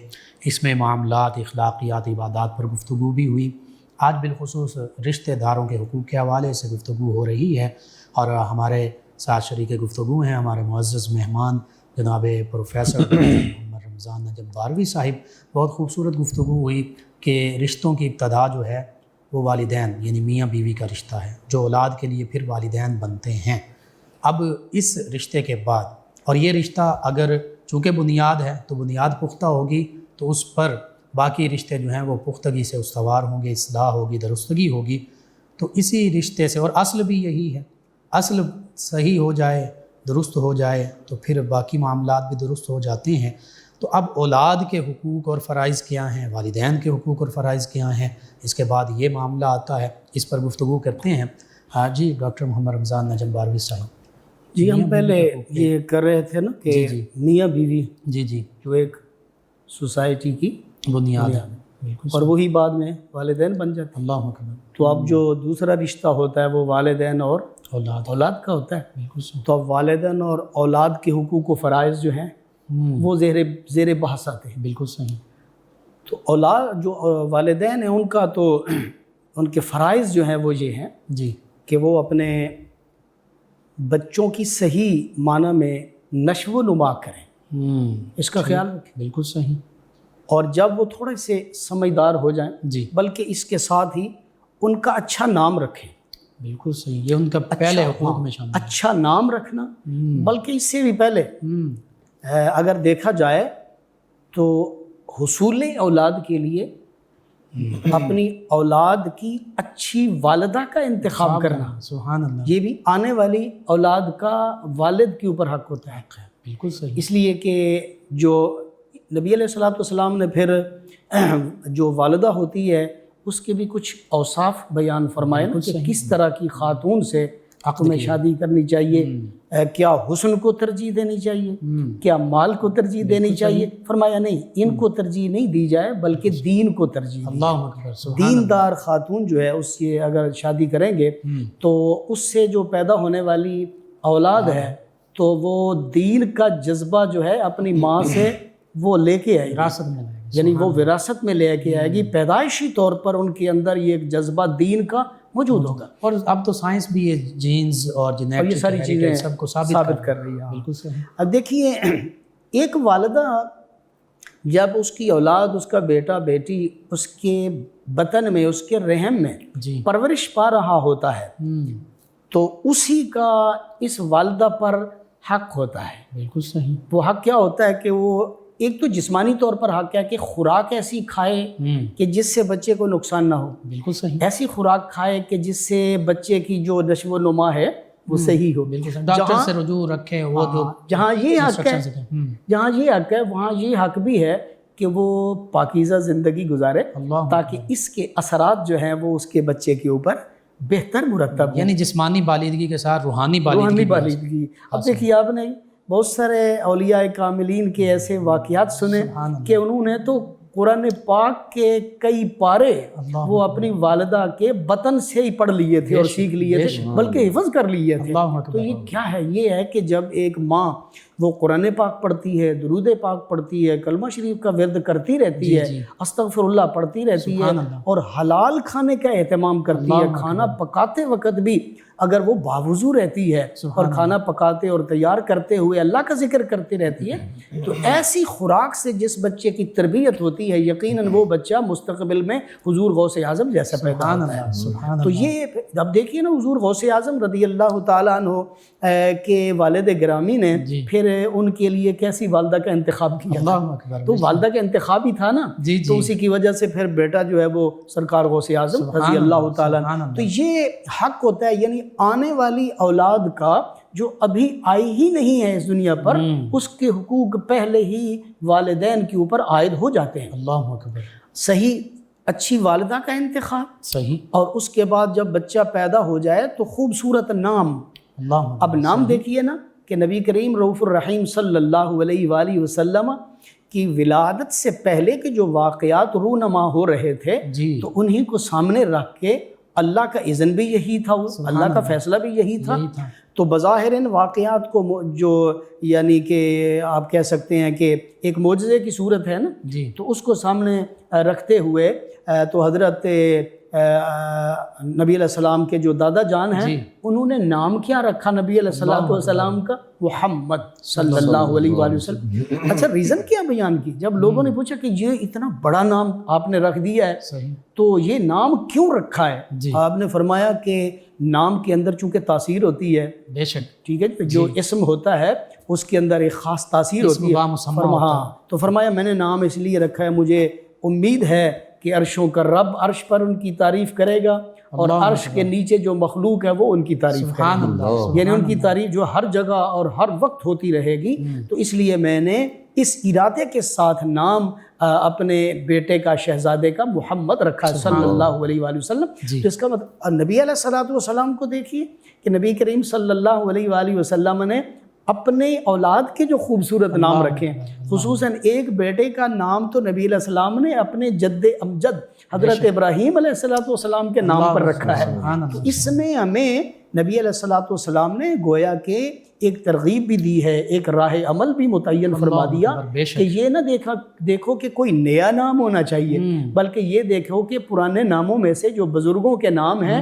اس میں معاملات، اخلاقیات، عبادات پر گفتگو بھی ہوئی۔ آج بالخصوص رشتہ داروں کے حقوق کے حوالے سے گفتگو ہو رہی ہے، اور ہمارے ساتھ شریک گفتگو ہیں ہمارے معزز مہمان جناب پروفیسر محمد رمضان نجم باروی صاحب۔ بہت خوبصورت گفتگو ہوئی کہ رشتوں کی ابتدا جو ہے وہ والدین یعنی میاں بیوی کا رشتہ ہے، جو اولاد کے لیے پھر والدین بنتے ہیں۔ اب اس رشتے کے بعد، اور یہ رشتہ اگر چونکہ بنیاد ہے تو بنیاد پختہ ہوگی تو اس پر باقی رشتے جو ہیں وہ پختگی سے استوار ہوں گے، اصلاح ہوگی، درستگی ہوگی۔ تو اسی رشتے سے، اور اصل بھی یہی ہے، اصل صحیح ہو جائے، درست ہو جائے تو پھر باقی معاملات بھی درست ہو جاتے ہیں۔ تو اب اولاد کے حقوق اور فرائض کیا ہیں، والدین کے حقوق اور فرائض کیا ہیں، اس کے بعد یہ معاملہ آتا ہے، اس پر گفتگو کرتے ہیں۔ ہاں جی ڈاکٹر محمد رمضان نجم باروی صاحب۔
جی ہم پہلے یہ کر رہے تھے نا کہ میاں بیوی
جی جی
جو ایک سوسائٹی کی
بنیاد ہے، بالکل،
اور وہی بعد میں والدین بن جاتے ہیں۔
اللہ اکبر۔
تو اب جو دوسرا رشتہ ہوتا ہے وہ والدین اور
اولاد
کا ہوتا ہے۔
بالکل،
تو اب والدین اور اولاد کے حقوق و فرائض جو ہیں وہ زیر بحث آتے ہیں۔
بالکل صحیح۔
تو اولاد جو والدین ہیں ان کا تو ان کے فرائض جو ہیں وہ یہ ہیں
جی
کہ وہ اپنے بچوں کی صحیح معنی میں نشو و نما کریں، اس کا خیال رکھیں،
بالکل صحیح۔
اور جب وہ تھوڑے سے سمجھدار ہو جائیں
جی
بلکہ اس کے ساتھ ہی ان کا اچھا نام رکھیں۔
بالکل صحیح، یہ ان کا پہلے حقوق میں شامل ہے۔
اچھا نام رکھنا، بلکہ اس سے بھی پہلے اگر دیکھا جائے تو حصول اولاد کے لیے اپنی اولاد کی اچھی والدہ کا انتخاب کرنا،
سبحان اللہ،
یہ بھی آنے والی اولاد کا والد کے اوپر حق ہوتا ہے۔
بالکل صحیح۔
اس لیے کہ جو نبی علیہ الصلوۃ والسلام نے پھر جو والدہ ہوتی ہے اس کے بھی کچھ اوصاف بیان فرمائے نا کہ کس طرح کی خاتون سے میں شادی کرنی چاہیے، کیا حسن کو ترجیح دینی چاہیے، کیا مال کو ترجیح دینی چاہیے؟ فرمایا نہیں، ان کو ترجیح نہیں دی جائے بلکہ دین کو ترجیح دی
اللہ اکبر، سبحان
دیندار خاتون جو ہے اس سے اگر شادی کریں گے تو اس سے جو پیدا ہونے والی اولاد ہے تو وہ دین کا جذبہ جو ہے اپنی ماں سے وہ لے کے آئے گی،
وراثت میں لائے گا،
یعنی وہ وراثت میں لے کے آئے گی، پیدائشی طور پر ان کے اندر یہ ایک جذبہ دین کا موجود ہوگا۔
اور اب تو سائنس بھی یہ جینز اور
یہ ساری چیزیں
سب کو
ثابت کر رہی ہے۔
بالکل صحیح۔
اب دیکھیے ایک والدہ جب اس کی اولاد، اس کا بیٹا بیٹی اس کے بطن میں، اس کے رحم میں
جی
پرورش پا رہا ہوتا ہے تو اسی کا اس والدہ پر حق ہوتا ہے۔
بالکل صحیح۔
وہ حق کیا ہوتا ہے کہ وہ ایک تو جسمانی طور پر حق ہے کہ خوراک ایسی کھائے کہ جس سے بچے کو نقصان نہ ہو،
بالکل صحیح۔
ایسی خوراک کھائے کہ جس سے بچے کی جو نشو و نما ہے وہ صحیح ہو.
ڈاکٹر سے رجوع رکھے وہ جو
جہاں یہ حق ہے، جہاں یہ حق ہے وہاں یہ حق بھی ہے کہ وہ پاکیزہ زندگی گزارے تاکہ اس کے اثرات جو ہیں وہ اس کے بچے کے اوپر بہتر مرتب ہوں.
یعنی جسمانی بالغی کے ساتھ روحانی
بالغی. اب دیکھیے آپ نے بہت سارے اولیاء کاملین کے ایسے واقعات سنے کہ انہوں نے تو قرآن پاک کے کئی پارے وہ اپنی والدہ کے بطن سے ہی پڑھ لیے تھے اور سیکھ لیے تھے، بلکہ حفظ کر لیے تھے. تو یہ کیا ہے؟ یہ ہے کہ جب ایک ماں وہ قرآن پاک پڑھتی ہے، درود پاک پڑھتی ہے، کلمہ شریف کا ورد کرتی رہتی ہے، استغفر اللہ پڑھتی رہتی ہے اور حلال کھانے کا اہتمام کرتی ہے، کھانا پکاتے وقت بھی اگر وہ باوضو رہتی ہے اور کھانا پکاتے اور تیار کرتے ہوئے اللہ کا ذکر کرتی رہتی ہے، تو ایسی خوراک سے جس بچے کی تربیت ہوتی ہے یقیناً وہ بچہ مستقبل میں حضور غوث اعظم جیسا پیدا ہوتا ہے. تو یہ اب دیکھیے نا، حضور غوث اعظم رضی اللہ تعالیٰ عنہ کے والد گرامی نے پھر ان کے لیے کیسی والدہ کا انتخاب کیا، تو والدہ کا انتخاب ہی تھا نا، تو اسی کی وجہ سے پھر بیٹا جو ہے وہ سرکار غوث اعظم رضی اللہ تعالیٰ عنہ. تو یہ حق ہوتا ہے، یعنی آنے والی اولاد کا جو ابھی آئی ہی نہیں ہے اس دنیا پر، اس کے حقوق پہلے ہی والدین کے اوپر عائد ہو جاتے ہیں.
اللہ اکبر.
صحیح اچھی والدہ کا انتخاب،
صحیح،
اور اس کے بعد جب بچہ پیدا ہو جائے تو خوبصورت نام. اب نام دیکھیے نا کہ نبی کریم رؤوف الرحیم صلی اللہ علیہ وآلہ وسلم کی ولادت سے پہلے کے جو واقعات رونما ہو رہے تھے تو انہی کو سامنے رکھ کے اللہ کا اذن بھی یہی تھا، اللہ کا فیصلہ بھی یہی تھا. تو بظاہر ان واقعات کو جو یعنی کہ آپ کہہ سکتے ہیں کہ ایک معجزے کی صورت ہے نا، تو اس کو سامنے رکھتے ہوئے تو حضرت نبی علیہ السلام کے جو دادا جان ہیں انہوں نے نام کیا رکھا نبی علیہ السلام کا؟ محمد صلی اللہ علیہ وآلہ وسلم. اچھا ریزن کیا بیان کی؟ جب لوگوں نے پوچھا کہ یہ اتنا بڑا نام آپ نے رکھ دیا ہے تو یہ نام کیوں رکھا ہے؟ آپ نے فرمایا کہ نام کے اندر چونکہ تاثیر ہوتی ہے، بے شک، ٹھیک ہے، جو اسم ہوتا ہے اس کے اندر ایک خاص تاثیر ہوتی ہے. تو فرمایا میں نے نام اس لیے رکھا ہے مجھے امید ہے کہ عرشوں کا رب عرش پر ان کی تعریف کرے گا اور عرش کے نیچے جو مخلوق ہے وہ ان کی تعریف کرے گی، یعنی ان کی تعریف جو ہر جگہ اور ہر وقت ہوتی رہے گی. تو اس لیے میں نے اس ارادے کے ساتھ نام اپنے بیٹے کا شہزادے کا محمد رکھا صلی اللہ علیہ وآلہ وسلم. تو اس کا مطلب نبی علیہ السلام کو دیکھیے کہ نبی کریم صلی اللہ علیہ وآلہ وسلم نے اپنے اولاد کے جو خوبصورت نام رکھے ہیں، خصوصاً ایک بیٹے کا نام تو نبی علیہ السلام نے اپنے جد امجد حضرت ابراہیم علیہ السلام کے نام پر رکھا ہے. تو اس میں ہمیں نبی علیہ السلام نے گویا کہ ایک ترغیب بھی دی ہے، ایک راہ عمل بھی متعین فرما دیا کہ یہ نہ دیکھو کہ کوئی نیا نام ہونا چاہیے، بلکہ یہ دیکھو کہ پرانے ناموں میں سے جو بزرگوں کے نام ہیں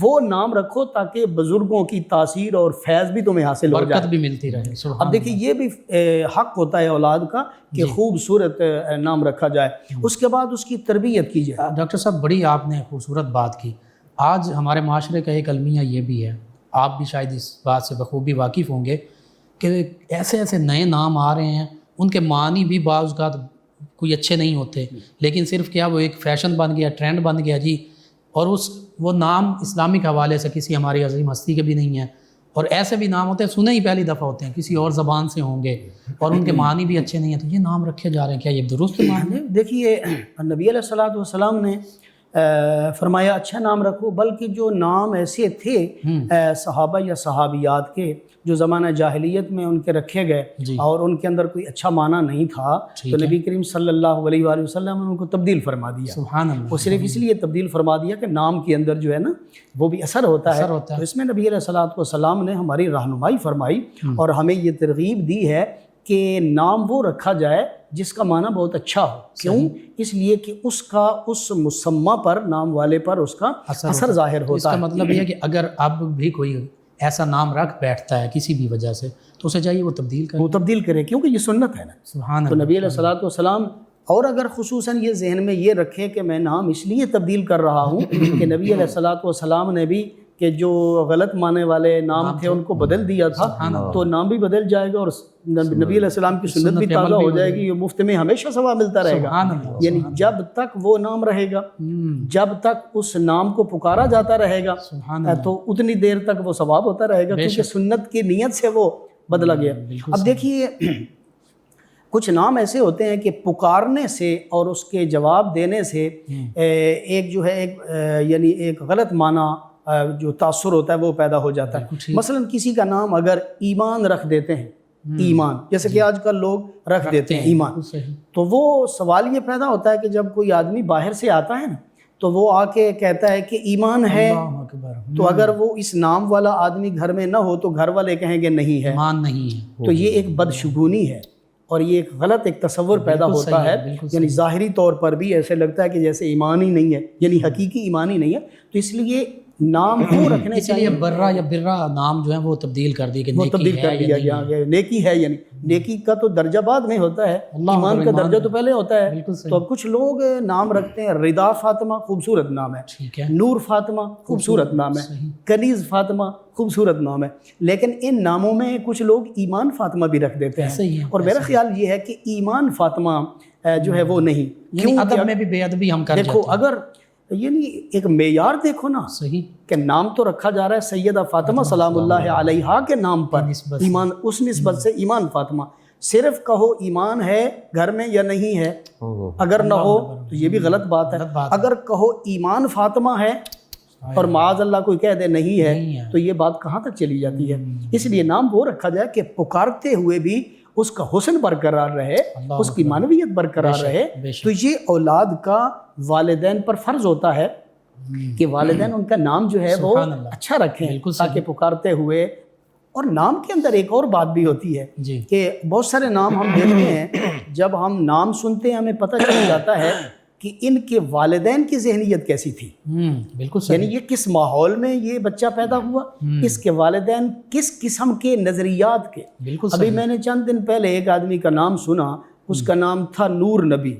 وہ نام رکھو تاکہ بزرگوں کی تاثیر اور فیض بھی تمہیں حاصل ہو جائے، برکت بھی ملتی رہے. اب دیکھیے یہ بھی حق ہوتا ہے اولاد کا کہ خوبصورت نام رکھا جائے، اس کے بعد اس کی تربیت کی جائے.
ڈاکٹر صاحب بڑی آپ نے خوبصورت بات کی. آج ہمارے معاشرے کا ایک المیہ یہ بھی ہے، آپ بھی شاید اس بات سے بخوبی واقف ہوں گے کہ ایسے ایسے نئے نام آ رہے ہیں، ان کے معنی بھی بعض اوقات کوئی اچھے نہیں ہوتے، لیکن صرف کیا وہ ایک فیشن بن گیا، ٹرینڈ بن گیا جی، اور وہ نام اسلامک حوالے سے کسی ہماری عظیم ہستی کے بھی نہیں ہیں، اور ایسے بھی نام ہوتے ہیں سنے ہی پہلی دفعہ ہوتے ہیں، کسی اور زبان سے ہوں گے اور ان کے معنی بھی اچھے نہیں ہیں، تو یہ نام رکھے جا رہے ہیں، کیا یہ درست معنی ہے؟
دیکھیے نبی علیہ السلام نے فرمایا اچھا نام رکھو، بلکہ جو نام ایسے تھے صحابہ یا صحابیات کے جو زمانہ جاہلیت میں ان کے رکھے گئے اور ان کے اندر کوئی اچھا معنی نہیں تھا، تو نبی کریم صلی اللہ علیہ وآلہ وسلم نے ان کو تبدیل فرما دیا. سبحان اللہ. وہ صرف اس لیے تبدیل فرما دیا کہ نام کے اندر جو ہے نا وہ بھی اثر ہوتا ہے. تو اس میں نبی علیہ السلام نے ہماری رہنمائی فرمائی اور ہمیں یہ ترغیب دی ہے کہ نام وہ رکھا جائے جس کا معنی بہت اچھا ہو. کیوں؟ اس لیے کہ اس کا اس مسمہ پر، نام والے پر اس کا اثر ظاہر ہوتا ہے.
اس کا مطلب یہ ہے کہ اگر اب بھی کوئی ایسا نام رکھ بیٹھتا ہے کسی بھی وجہ سے تو اسے چاہیے وہ تبدیل کرے کیونکہ یہ سنت ہے نا. سبحان اللہ. تو نبی علیہ السلام اور اگر خصوصاً یہ ذہن میں یہ رکھے کہ میں نام اس لیے تبدیل کر رہا ہوں کہ نبی علیہ السلام نے بھی
کہ جو غلط معنی والے نام تھے ان کو بدل دیا تھا تو نام بھی بدل جائے گا اور نبی علیہ السلام کی سنت بھی تازہ ہو جائے گی، مفت میں ہمیشہ ثواب ملتا رہے گا۔ یعنی جب تک وہ نام رہے گا، جب تک اس نام کو پکارا جاتا رہے گا تو اتنی دیر تک وہ ثواب ہوتا رہے گا، کیونکہ سنت کی نیت سے وہ بدلا گیا۔ اب دیکھیے کچھ نام ایسے ہوتے ہیں کہ پکارنے سے اور اس کے جواب دینے سے ایک جو ہے یعنی ایک غلط معنی جو تاثر ہوتا ہے وہ پیدا ہو جاتا ہے۔ مثلا کسی کا نام اگر ایمان رکھ دیتے ہیں، ایمان جیسے کہ آج کل لوگ رکھ دیتے ہیں ایمان، تو وہ سوال یہ پیدا ہوتا ہے کہ جب کوئی آدمی باہر سے آتا ہے نا تو وہ آ کے کہتا ہے کہ ایمان ہے، تو اگر وہ اس نام والا آدمی گھر میں نہ ہو تو گھر والے کہیں گے نہیں ہے،
ایمان نہیں ہے،
تو یہ ایک بدشگونی ہے اور یہ ایک غلط ایک تصور پیدا ہوتا ہے، یعنی ظاہری طور پر بھی ایسے لگتا ہے کہ جیسے ایمان ہی نہیں ہے، یعنی حقیقی ایمان ہی نہیں ہے۔ تو اس لیے نام کو رکھنے چاہیے،
برا یا برا نام جو ہے وہ تبدیل کر دی کہ
وہ تبدیل کر دیا گیا، نیکی ہے، یعنی نیکی کا تو درجہ بعد میں ہوتا ہے، ایمان کا درجہ تو پہلے ہوتا ہے۔ تو اب کچھ لوگ نام رکھتے ہیں، رضا فاطمہ خوبصورت نام ہے، نور فاطمہ خوبصورت نام ہے، کنیز فاطمہ خوبصورت نام ہے، لیکن ان ناموں میں کچھ لوگ ایمان فاطمہ بھی رکھ دیتے ہیں، اور میرا خیال یہ ہے کہ ایمان فاطمہ جو ہے وہ نہیں،
کیوں ادب میں بھی بے ادبی ہم کر جاتے ہیں۔
دیکھو اگر یعنی ایک معیار دیکھو نا،
صحیح
کہ نام تو رکھا جا رہا ہے سیدہ فاطمہ سلام اللہ علیہا کے نام پر، ایمان اس نسبت سے ایمان فاطمہ، صرف کہو ایمان ہے گھر میں یا نہیں ہے، اگر نہ ہو تو یہ بھی غلط بات ہے، اگر کہو ایمان فاطمہ ہے اور معاذ اللہ کوئی کہہ دے نہیں ہے تو یہ بات کہاں تک چلی جاتی ہے۔ اس لیے نام وہ رکھا جائے کہ پکارتے ہوئے بھی اس کا حسن برقرار رہے، اس کی معنویت برقرار رہے۔ تو یہ اولاد کا والدین پر فرض ہوتا ہے کہ والدین ان کا نام جو ہے وہ اچھا رکھیں تاکہ پکارتے ہوئے۔ اور نام کے اندر ایک اور بات بھی ہوتی ہے کہ بہت سارے نام ہم دیکھتے ہیں، جب ہم نام سنتے ہیں ہمیں پتہ چل جاتا ہے کہ ان کے والدین کی ذہنیت کیسی تھی،
بالکل
یعنی یہ کس ماحول میں یہ بچہ پیدا ہوا، اس کے والدین کس قسم کے نظریات کے۔ ابھی میں نے چند دن پہلے ایک آدمی کا نام سنا، اس کا نام تھا نور نبی،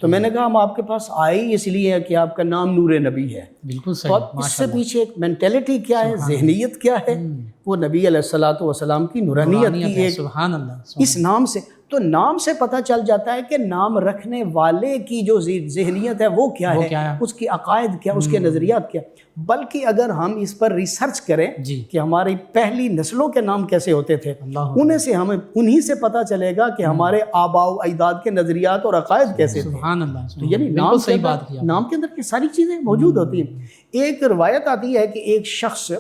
تو میں نے کہا ہم آپ کے پاس آئے اس لیے ہے کہ آپ کا نام نور نبی ہے۔
بالکل
تو اب اس سے پیچھے ایک مینٹیلٹی کیا ہے، ذہنیت کیا ہے، وہ نبی علیہ الصلوۃ والسلام کی نورانیت کی ایک
سبحان اللہ،
اس نام سے۔ تو نام سے پتہ چل جاتا ہے کہ نام رکھنے والے کی جو ذہنیت ہے وہ کیا ہے، اس کی عقائد کیا، اس کے نظریات کیا۔ بلکہ اگر ہم اس پر ریسرچ کریں کہ ہماری پہلی نسلوں کے نام کیسے ہوتے تھے، انہیں سے پتہ چلے گا کہ ہمارے آباء و اجداد کے نظریات اور عقائد کیسے تھے۔
سبحان اللہ،
تو یعنی نام کے اندر یہ ساری چیزیں موجود ہوتی ہیں۔ ایک روایت آتی ہے کہ ایک شخص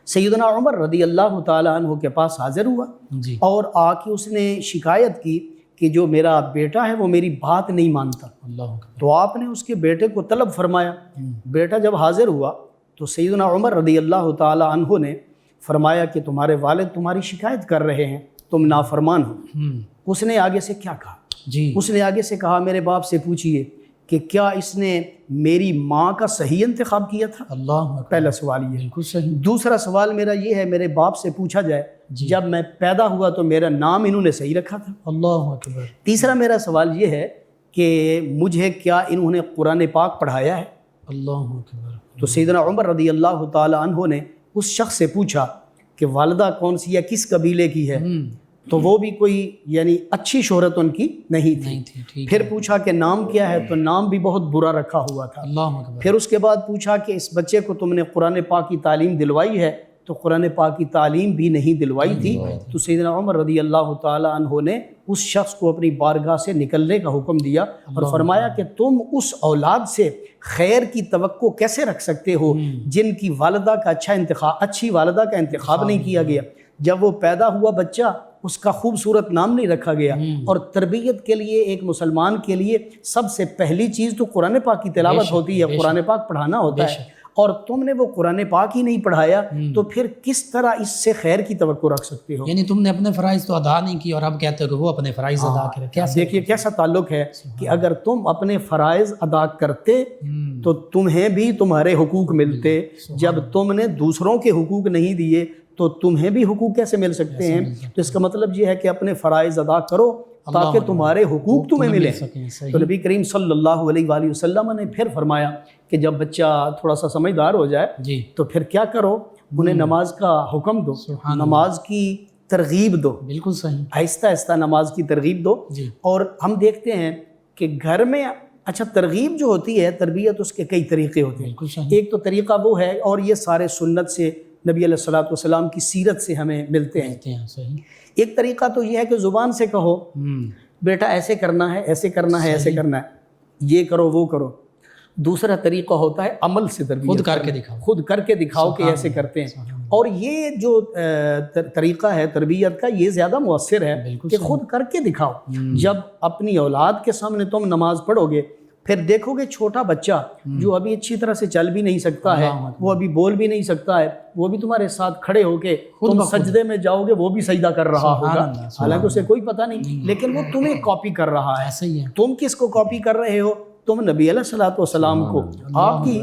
سیدنا عمر رضی اللہ تعالیٰ عنہ کے پاس حاضر ہوا اور آ کے اس نے شکایت کی کہ جو میرا بیٹا ہے وہ میری بات نہیں مانتا۔ تو آپ نے اس کے بیٹے کو طلب فرمایا۔ بیٹا جب حاضر ہوا تو سیدنا عمر رضی اللہ تعالیٰ عنہ نے فرمایا کہ تمہارے والد تمہاری شکایت کر رہے ہیں، تم نافرمان ہو۔ اس نے آگے سے کیا کہا؟ اس نے آگے سے کہا میرے باپ سے پوچھئے کہ کیا اس نے میری ماں کا صحیح انتخاب کیا تھا؟ پہلا سوال یہ۔ دوسرا سوال میرا یہ ہے، میرے باپ سے پوچھا جائے جب میں پیدا ہوا تو میرا نام انہوں نے صحیح رکھا تھا؟ اللہ اکبر۔ تیسرا میرا سوال یہ ہے کہ مجھے کیا انہوں نے قرآن پاک پڑھایا ہے؟ اللہ اکبر۔ تو سیدنا عمر رضی اللہ تعالی عنہ نے اس شخص سے پوچھا کہ والدہ کون سی ہے، کس قبیلے کی ہے؟ تو وہ بھی کوئی یعنی اچھی شہرت ان کی نہیں تھی۔ پھر پوچھا کہ نام کیا ہے، تو نام بھی بہت برا رکھا ہوا تھا۔ پھر اس کے بعد پوچھا کہ اس بچے کو تم نے قرآن پاک کی تعلیم دلوائی ہے، تو قرآن پاک کی تعلیم بھی نہیں دلوائی تھی۔ تو سیدنا عمر رضی اللہ تعالی عنہ نے اس شخص کو اپنی بارگاہ سے نکلنے کا حکم دیا اور فرمایا کہ تم اس اولاد سے خیر کی توقع کیسے رکھ سکتے ہو جن کی والدہ کا اچھی والدہ کا انتخاب نہیں کیا گیا۔ جب وہ پیدا ہوا بچہ، اس کا خوبصورت نام نہیں رکھا گیا۔ اور تربیت کے لیے ایک مسلمان کے لیے سب سے پہلی چیز تو قرآن پاک کی تلاوت ہوتی ہے، قرآن پاک پڑھانا ہوتا ہے، اور تم نے وہ قرآن پاک ہی نہیں پڑھایا تو پھر کس طرح اس سے خیر کی توقع رکھ سکتے ہو؟
یعنی تم نے اپنے فرائض تو ادا نہیں کی اور اب کہتے ہو کہ وہ اپنے فرائض ادا کرے۔
دیکھیے کیسا تعلق ہے کہ اگر تم اپنے فرائض ادا کرتے تو تمہیں بھی تمہارے حقوق ملتے، جب تم نے دوسروں کے حقوق نہیں دیے تو تمہیں بھی حقوق کیسے مل سکتے ہیں؟ تو اس کا مطلب یہ ہے کہ اپنے فرائض ادا کرو تاکہ تمہارے حقوق تمہیں ملیں۔ تو نبی کریم صلی اللہ علیہ وآلہ وسلم نے پھر فرمایا کہ جب بچہ تھوڑا سا سمجھدار ہو جائے تو پھر کیا کرو، انہیں نماز کا حکم دو، نماز کی ترغیب دو،
بالکل صحیح،
آہستہ آہستہ نماز کی ترغیب دو۔ اور ہم دیکھتے ہیں کہ گھر میں اچھا ترغیب جو ہوتی ہے، تربیت اس کے کئی طریقے ہوتے ہیں۔ ایک تو طریقہ وہ ہے، اور یہ سارے سنت سے، نبی علیہ الصلوۃ والسلام کی سیرت سے ہمیں ملتے ہیں۔ ایک طریقہ تو یہ ہے کہ زبان سے کہو بیٹا ایسے کرنا ہے، ایسے کرنا ہے، ایسے کرنا ہے، یہ کرو وہ کرو۔ دوسرا طریقہ ہوتا ہے عمل سے تربیت،
خود کر کے دکھاؤ،
خود کر کے دکھاؤ کہ ایسے کرتے ہیں۔ اور یہ جو طریقہ ہے تربیت کا، یہ زیادہ مؤثر ہے کہ خود کر کے دکھاؤ۔ جب اپنی اولاد کے سامنے تم نماز پڑھو گے، پھر دیکھو گے چھوٹا بچہ جو ابھی اچھی طرح سے چل بھی نہیں سکتا ہے، وہ ابھی بول بھی نہیں سکتا ہے، وہ بھی تمہارے ساتھ کھڑے ہو کے تم سجدے میں جاؤ گے، وہ بھی سجدہ کر رہا ہوگا، حالانکہ اسے کوئی پتہ نہیں، لیکن وہ تمہیں کاپی کر رہا ہے۔ تم کس کو کاپی کر رہے ہو؟ تم نبی علیہ الصلوۃ والسلام کو، آپ کی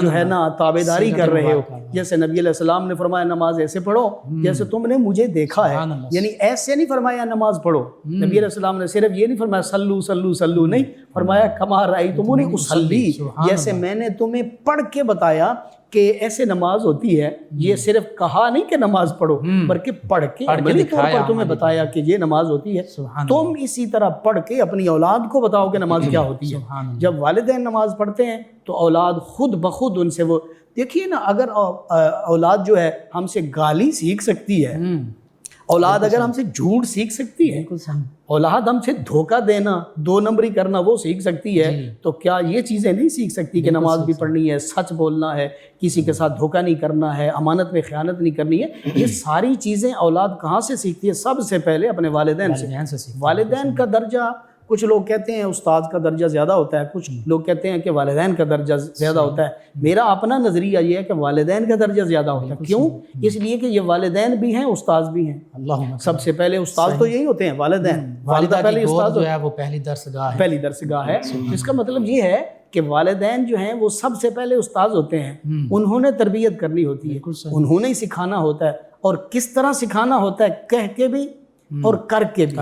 جو ہے نا تابعداری کر رہے ہو۔ جیسے نبی علیہ السلام نے فرمایا نماز ایسے پڑھو جیسے تم نے مجھے دیکھا ہے، یعنی ایسے نہیں فرمایا نماز پڑھو۔ نبی علیہ السلام نے صرف یہ نہیں فرمایا سلو سلو سلو، نہیں فرمایا کما رأیتمونی اصلی، جیسے میں نے تمہیں پڑھ کے بتایا کہ ایسے نماز ہوتی ہے۔ یہ صرف کہا نہیں کہ نماز پڑھو، بلکہ پڑھ کے عملی طور پر تمہیں بتایا کہ یہ نماز ہوتی ہے۔ تم اسی طرح پڑھ کے اپنی اولاد کو بتاؤ کہ نماز کیا ہوتی ہے۔ جب والدین نماز پڑھتے ہیں تو اولاد خود بخود ان سے، وہ دیکھیے نا، اگر اولاد جو ہے ہم سے گالی سیکھ سکتی ہے، اولاد اگر ہم سے جھوٹ سیکھ سکتی ہے، اولاد ہم سے دھوکہ دینا، دو نمبری کرنا وہ سیکھ سکتی ہے، تو کیا یہ چیزیں نہیں سیکھ سکتی کہ نماز بھی پڑھنی ہے، سچ بولنا ہے، کسی کے ساتھ دھوکہ نہیں کرنا ہے، امانت میں خیانت نہیں کرنی ہے؟ یہ ساری چیزیں اولاد کہاں سے سیکھتی ہے؟ سب سے پہلے اپنے والدین سے۔ والدین کا درجہ، کچھ لوگ کہتے ہیں استاد کا درجہ زیادہ ہوتا ہے، کچھ لوگ کہتے ہیں کہ والدین کا درجہ زیادہ ہوتا ہے۔ میرا اپنا نظریہ یہ ہے کہ والدین کا درجہ زیادہ ہوتا ہے۔ کیوں؟ اس لیے کہ یہ والدین بھی ہیں، استاد بھی ہیں۔ سب سے پہلے استاد تو یہی ہوتے ہیں، والدین۔ والدہ پہلے استاد جو ہے وہ پہلی درسگاہ ہے۔ اس کا مطلب یہ ہے کہ والدین جو ہیں وہ سب سے پہلے استاد ہوتے ہیں، انہوں نے تربیت کرنی ہوتی ہے، انہوں نے ہی سکھانا ہوتا ہے، اور کس طرح سکھانا ہوتا ہے، کہہ کے بھی اور کر کے بھی۔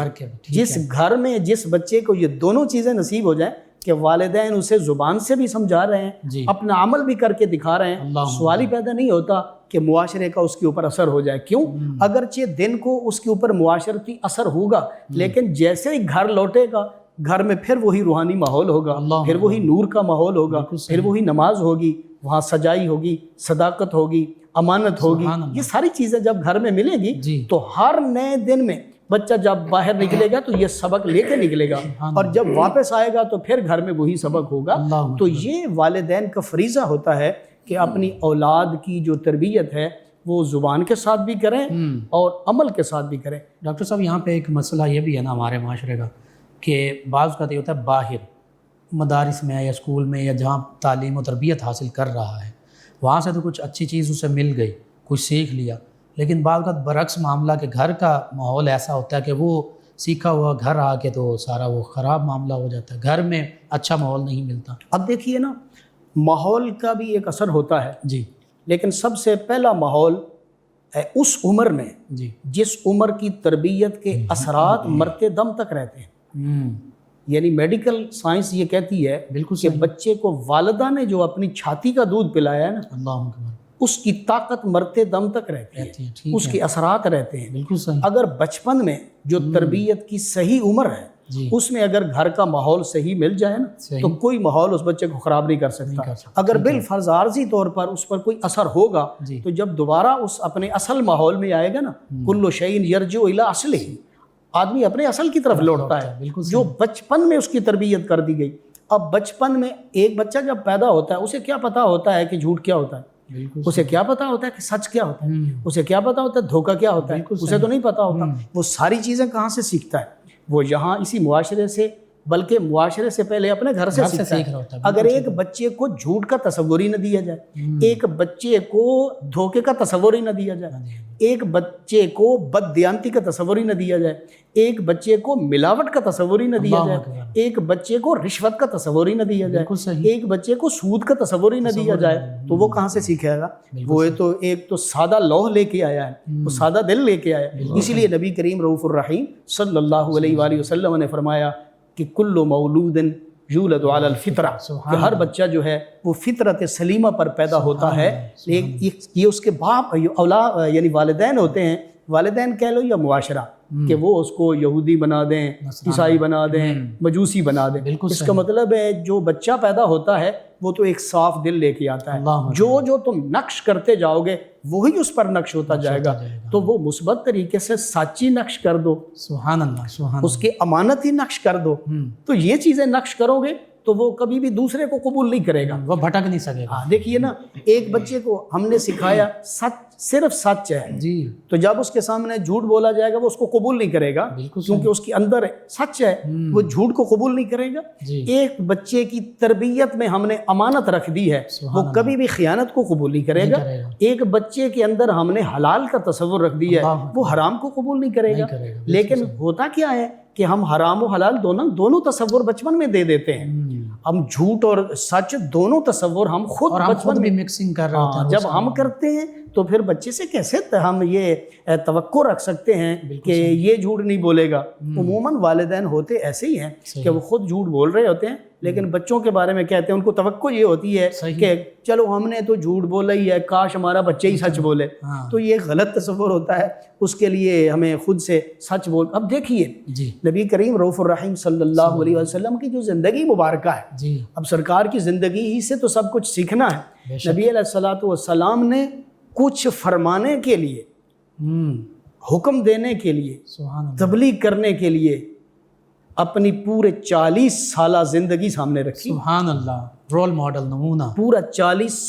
جس گھر میں جس بچے کو یہ دونوں چیزیں نصیب ہو جائیں کہ والدین اسے زبان سے بھی سمجھا رہے ہیں، اپنا عمل بھی کر کے دکھا رہے ہیں، سوال ہی پیدا نہیں ہوتا کہ معاشرے کا اس کے اوپر اثر ہو جائے۔ کیوں؟ اگرچہ دن کو اس کے اوپر معاشرتی اثر ہوگا، لیکن جیسے ہی گھر لوٹے گا، گھر میں پھر وہی روحانی ماحول ہوگا، پھر وہی نور کا ماحول ہوگا، پھر وہی نماز ہوگی، وہاں سجائی ہوگی، صداقت ہوگی، امانت ہوگی۔ یہ ساری چیزیں جب گھر میں ملیں گی تو ہر نئے دن میں بچہ جب باہر نکلے گا تو یہ سبق لے کے نکلے گا، اور جب واپس آئے گا تو پھر گھر میں وہی سبق ہوگا۔ تو یہ والدین کا فریضہ ہوتا ہے کہ اپنی اولاد کی جو تربیت ہے وہ زبان کے ساتھ بھی کریں اور عمل کے ساتھ بھی کریں۔
ڈاکٹر صاحب، یہاں پہ ایک مسئلہ یہ بھی ہے نا ہمارے معاشرے کا، کہ بعض کا یہ ہوتا ہے باہر مدارس میں یا اسکول میں یا جہاں تعلیم و تربیت حاصل کر رہا ہے، وہاں سے تو کچھ اچھی چیز اسے مل گئی، کچھ سیکھ لیا، لیکن بعض کا برعکس معاملہ کہ گھر کا ماحول ایسا ہوتا ہے کہ وہ سیکھا ہوا گھر آ کے تو سارا وہ خراب معاملہ ہو جاتا ہے، گھر میں اچھا ماحول نہیں ملتا۔
اب دیکھیے نا، ماحول کا بھی ایک اثر ہوتا ہے جی، لیکن سب سے پہلا ماحول اس عمر میں جس عمر کی تربیت کے اثرات مرتے دم تک رہتے ہیں۔ یعنی میڈیکل سائنس یہ کہتی ہے کہ بچے کو والدہ نے جو اپنی چھاتی کا دودھ پلایا ہے نا، اللہ اکبر، اس کی طاقت مرتے دم تک رہتی ہے، اس کے اثرات رہتے ہیں۔ بالکل صحیح۔ اگر بچپن میں جو تربیت کی صحیح عمر ہے اس میں اگر گھر کا ماحول صحیح مل جائے نا تو کوئی ماحول اس بچے کو خراب نہیں کر سکتا۔ اگر بالفرض عارضی طور پر اس پر کوئی اثر ہوگا تو جب دوبارہ اس اپنے اصل ماحول میں آئے گا نا، کل شیء یرجع الی اصلہ، آدمی اپنے اصل کی طرف لوٹتا ہے جو بچپن میں اس کی تربیت کر دی گئی۔ اب بچپن میں ایک بچہ جب پیدا ہوتا ہے اسے کیا پتا ہوتا ہے کہ جھوٹ کیا ہوتا ہے، اسے کیا پتا ہوتا ہے کہ سچ کیا ہوتا ہے، اسے کیا پتا ہوتا ہے دھوکہ کیا ہوتا ہے، اسے تو نہیں پتا ہوتا۔ وہ ساری چیزیں کہاں سے سیکھتا ہے؟ وہ یہاں اسی معاشرے سے بلکہ معاشرے سے پہلے اپنے گھر سے سیکھتا
سیکھ رہا ہوتا
ہے۔
ہے۔
اگر ایک بچے کو جھوٹ کا تصور ہی نہ دیا جائے، ایک بچے کو دھوکے کا تصور ہی نہ دیا جائے، ایک بچے کو بددیانتی کا تصور ہی نہ دیا جائے، ایک بچے کو ملاوٹ کا تصور ہی نہ دیا
اللہ
جائے،
اکبر۔
ایک بچے کو رشوت کا تصور ہی نہ دیا جائے،
بالکل صحیح۔
ایک بچے کو سود کا تصور ہی نہ دیا جائے، تو وہ کہاں سے سیکھے گا؟ وہ تو ایک تو سادہ لوح لے کے آیا ہے، وہ سادہ دل لے کے آیا ہے۔ اسی لیے نبی کریم رؤوف الرحیم صلی اللہ علیہ وآلہ وسلم نے فرمایا کہ کل مولود یولد علی الفطرہ، کہ ہر بچہ جو ہے وہ فطرت سلیمہ پر پیدا ہوتا ہے۔ یہ اس کے باپ اولاد یعنی والدین ہوتے ہیں، والدین کہہ لو یا معاشرہ، کہ وہ اس کو یہودی بنا دیں، عیسائی بنا دیں، مجوسی بنا دیں۔ اس کا مطلب ہے جو بچہ پیدا ہوتا ہے وہ تو ایک صاف دل لے کے آتا ہے، جو تم نقش کرتے جاؤ گے وہی اس پر نقش ہوتا جائے گا۔ تو وہ مثبت طریقے سے سچی نقش کر دو،
سبحان اللہ، سبحان
اس کے امانتی نقش کر دو، تو یہ چیزیں نقش کرو گے تو وہ کبھی بھی دوسرے کو قبول نہیں کرے گا،
وہ بھٹک نہیں سکے گا۔
دیکھیے نا، ایک بچے کو ہم نے سکھایا سچ، صرف سچ ہے،
جی
تو جب اس کے سامنے جھوٹ بولا جائے گا وہ اس کو قبول نہیں کرے گا، کیونکہ اس کے اندر سچ ہے، وہ جھوٹ کو قبول نہیں کرے گا۔ ایک بچے کی تربیت میں ہم نے امانت رکھ دی ہے، وہ کبھی بھی خیانت کو قبول نہیں کرے گا۔ ایک بچے کے اندر ہم نے حلال کا تصور رکھ دیا ہے، وہ حرام کو قبول نہیں کرے گا۔ لیکن ہوتا کیا ہے کہ ہم حرام و حلال دونوں تصور بچپن میں دے دیتے ہیں، ہم جھوٹ اور سچ دونوں تصور ہم خود بچپن میں
مکسنگ کر رہے ہوتے ہیں۔
جب ہم کرتے ہیں تو پھر بچے سے کیسے ہم یہ توقع رکھ سکتے ہیں کہ یہ جھوٹ نہیں بولے گا؟ عموماً والدین ہوتے ایسے ہی ہیں کہ وہ خود جھوٹ بول رہے ہوتے ہیں، لیکن بچوں کے بارے میں کہتے ہیں، ان کو توقع یہ ہوتی ہے کہ چلو ہم نے تو جھوٹ بولا ہی ہے، کاش ہمارا بچہ ہی سچ بولے۔ تو یہ غلط تصور ہوتا ہے، اس کے لیے ہمیں خود سے سچ بول۔ اب دیکھیے نبی کریم رؤوف الرحیم صلی اللہ علیہ وسلم کی جو زندگی مبارکہ ہے، اب سرکار کی زندگی ہی سے تو سب کچھ سیکھنا ہے۔ نبی علیہ الصلوۃ والسلام نے کچھ فرمانے کے لیے، حکم دینے کے لیے، تبلیغ کرنے کے لیے اپنی پورے 40 سالہ زندگی سامنے رکھی۔
سبحان اللہ، رول ماڈل، نمونہ۔
پورا 40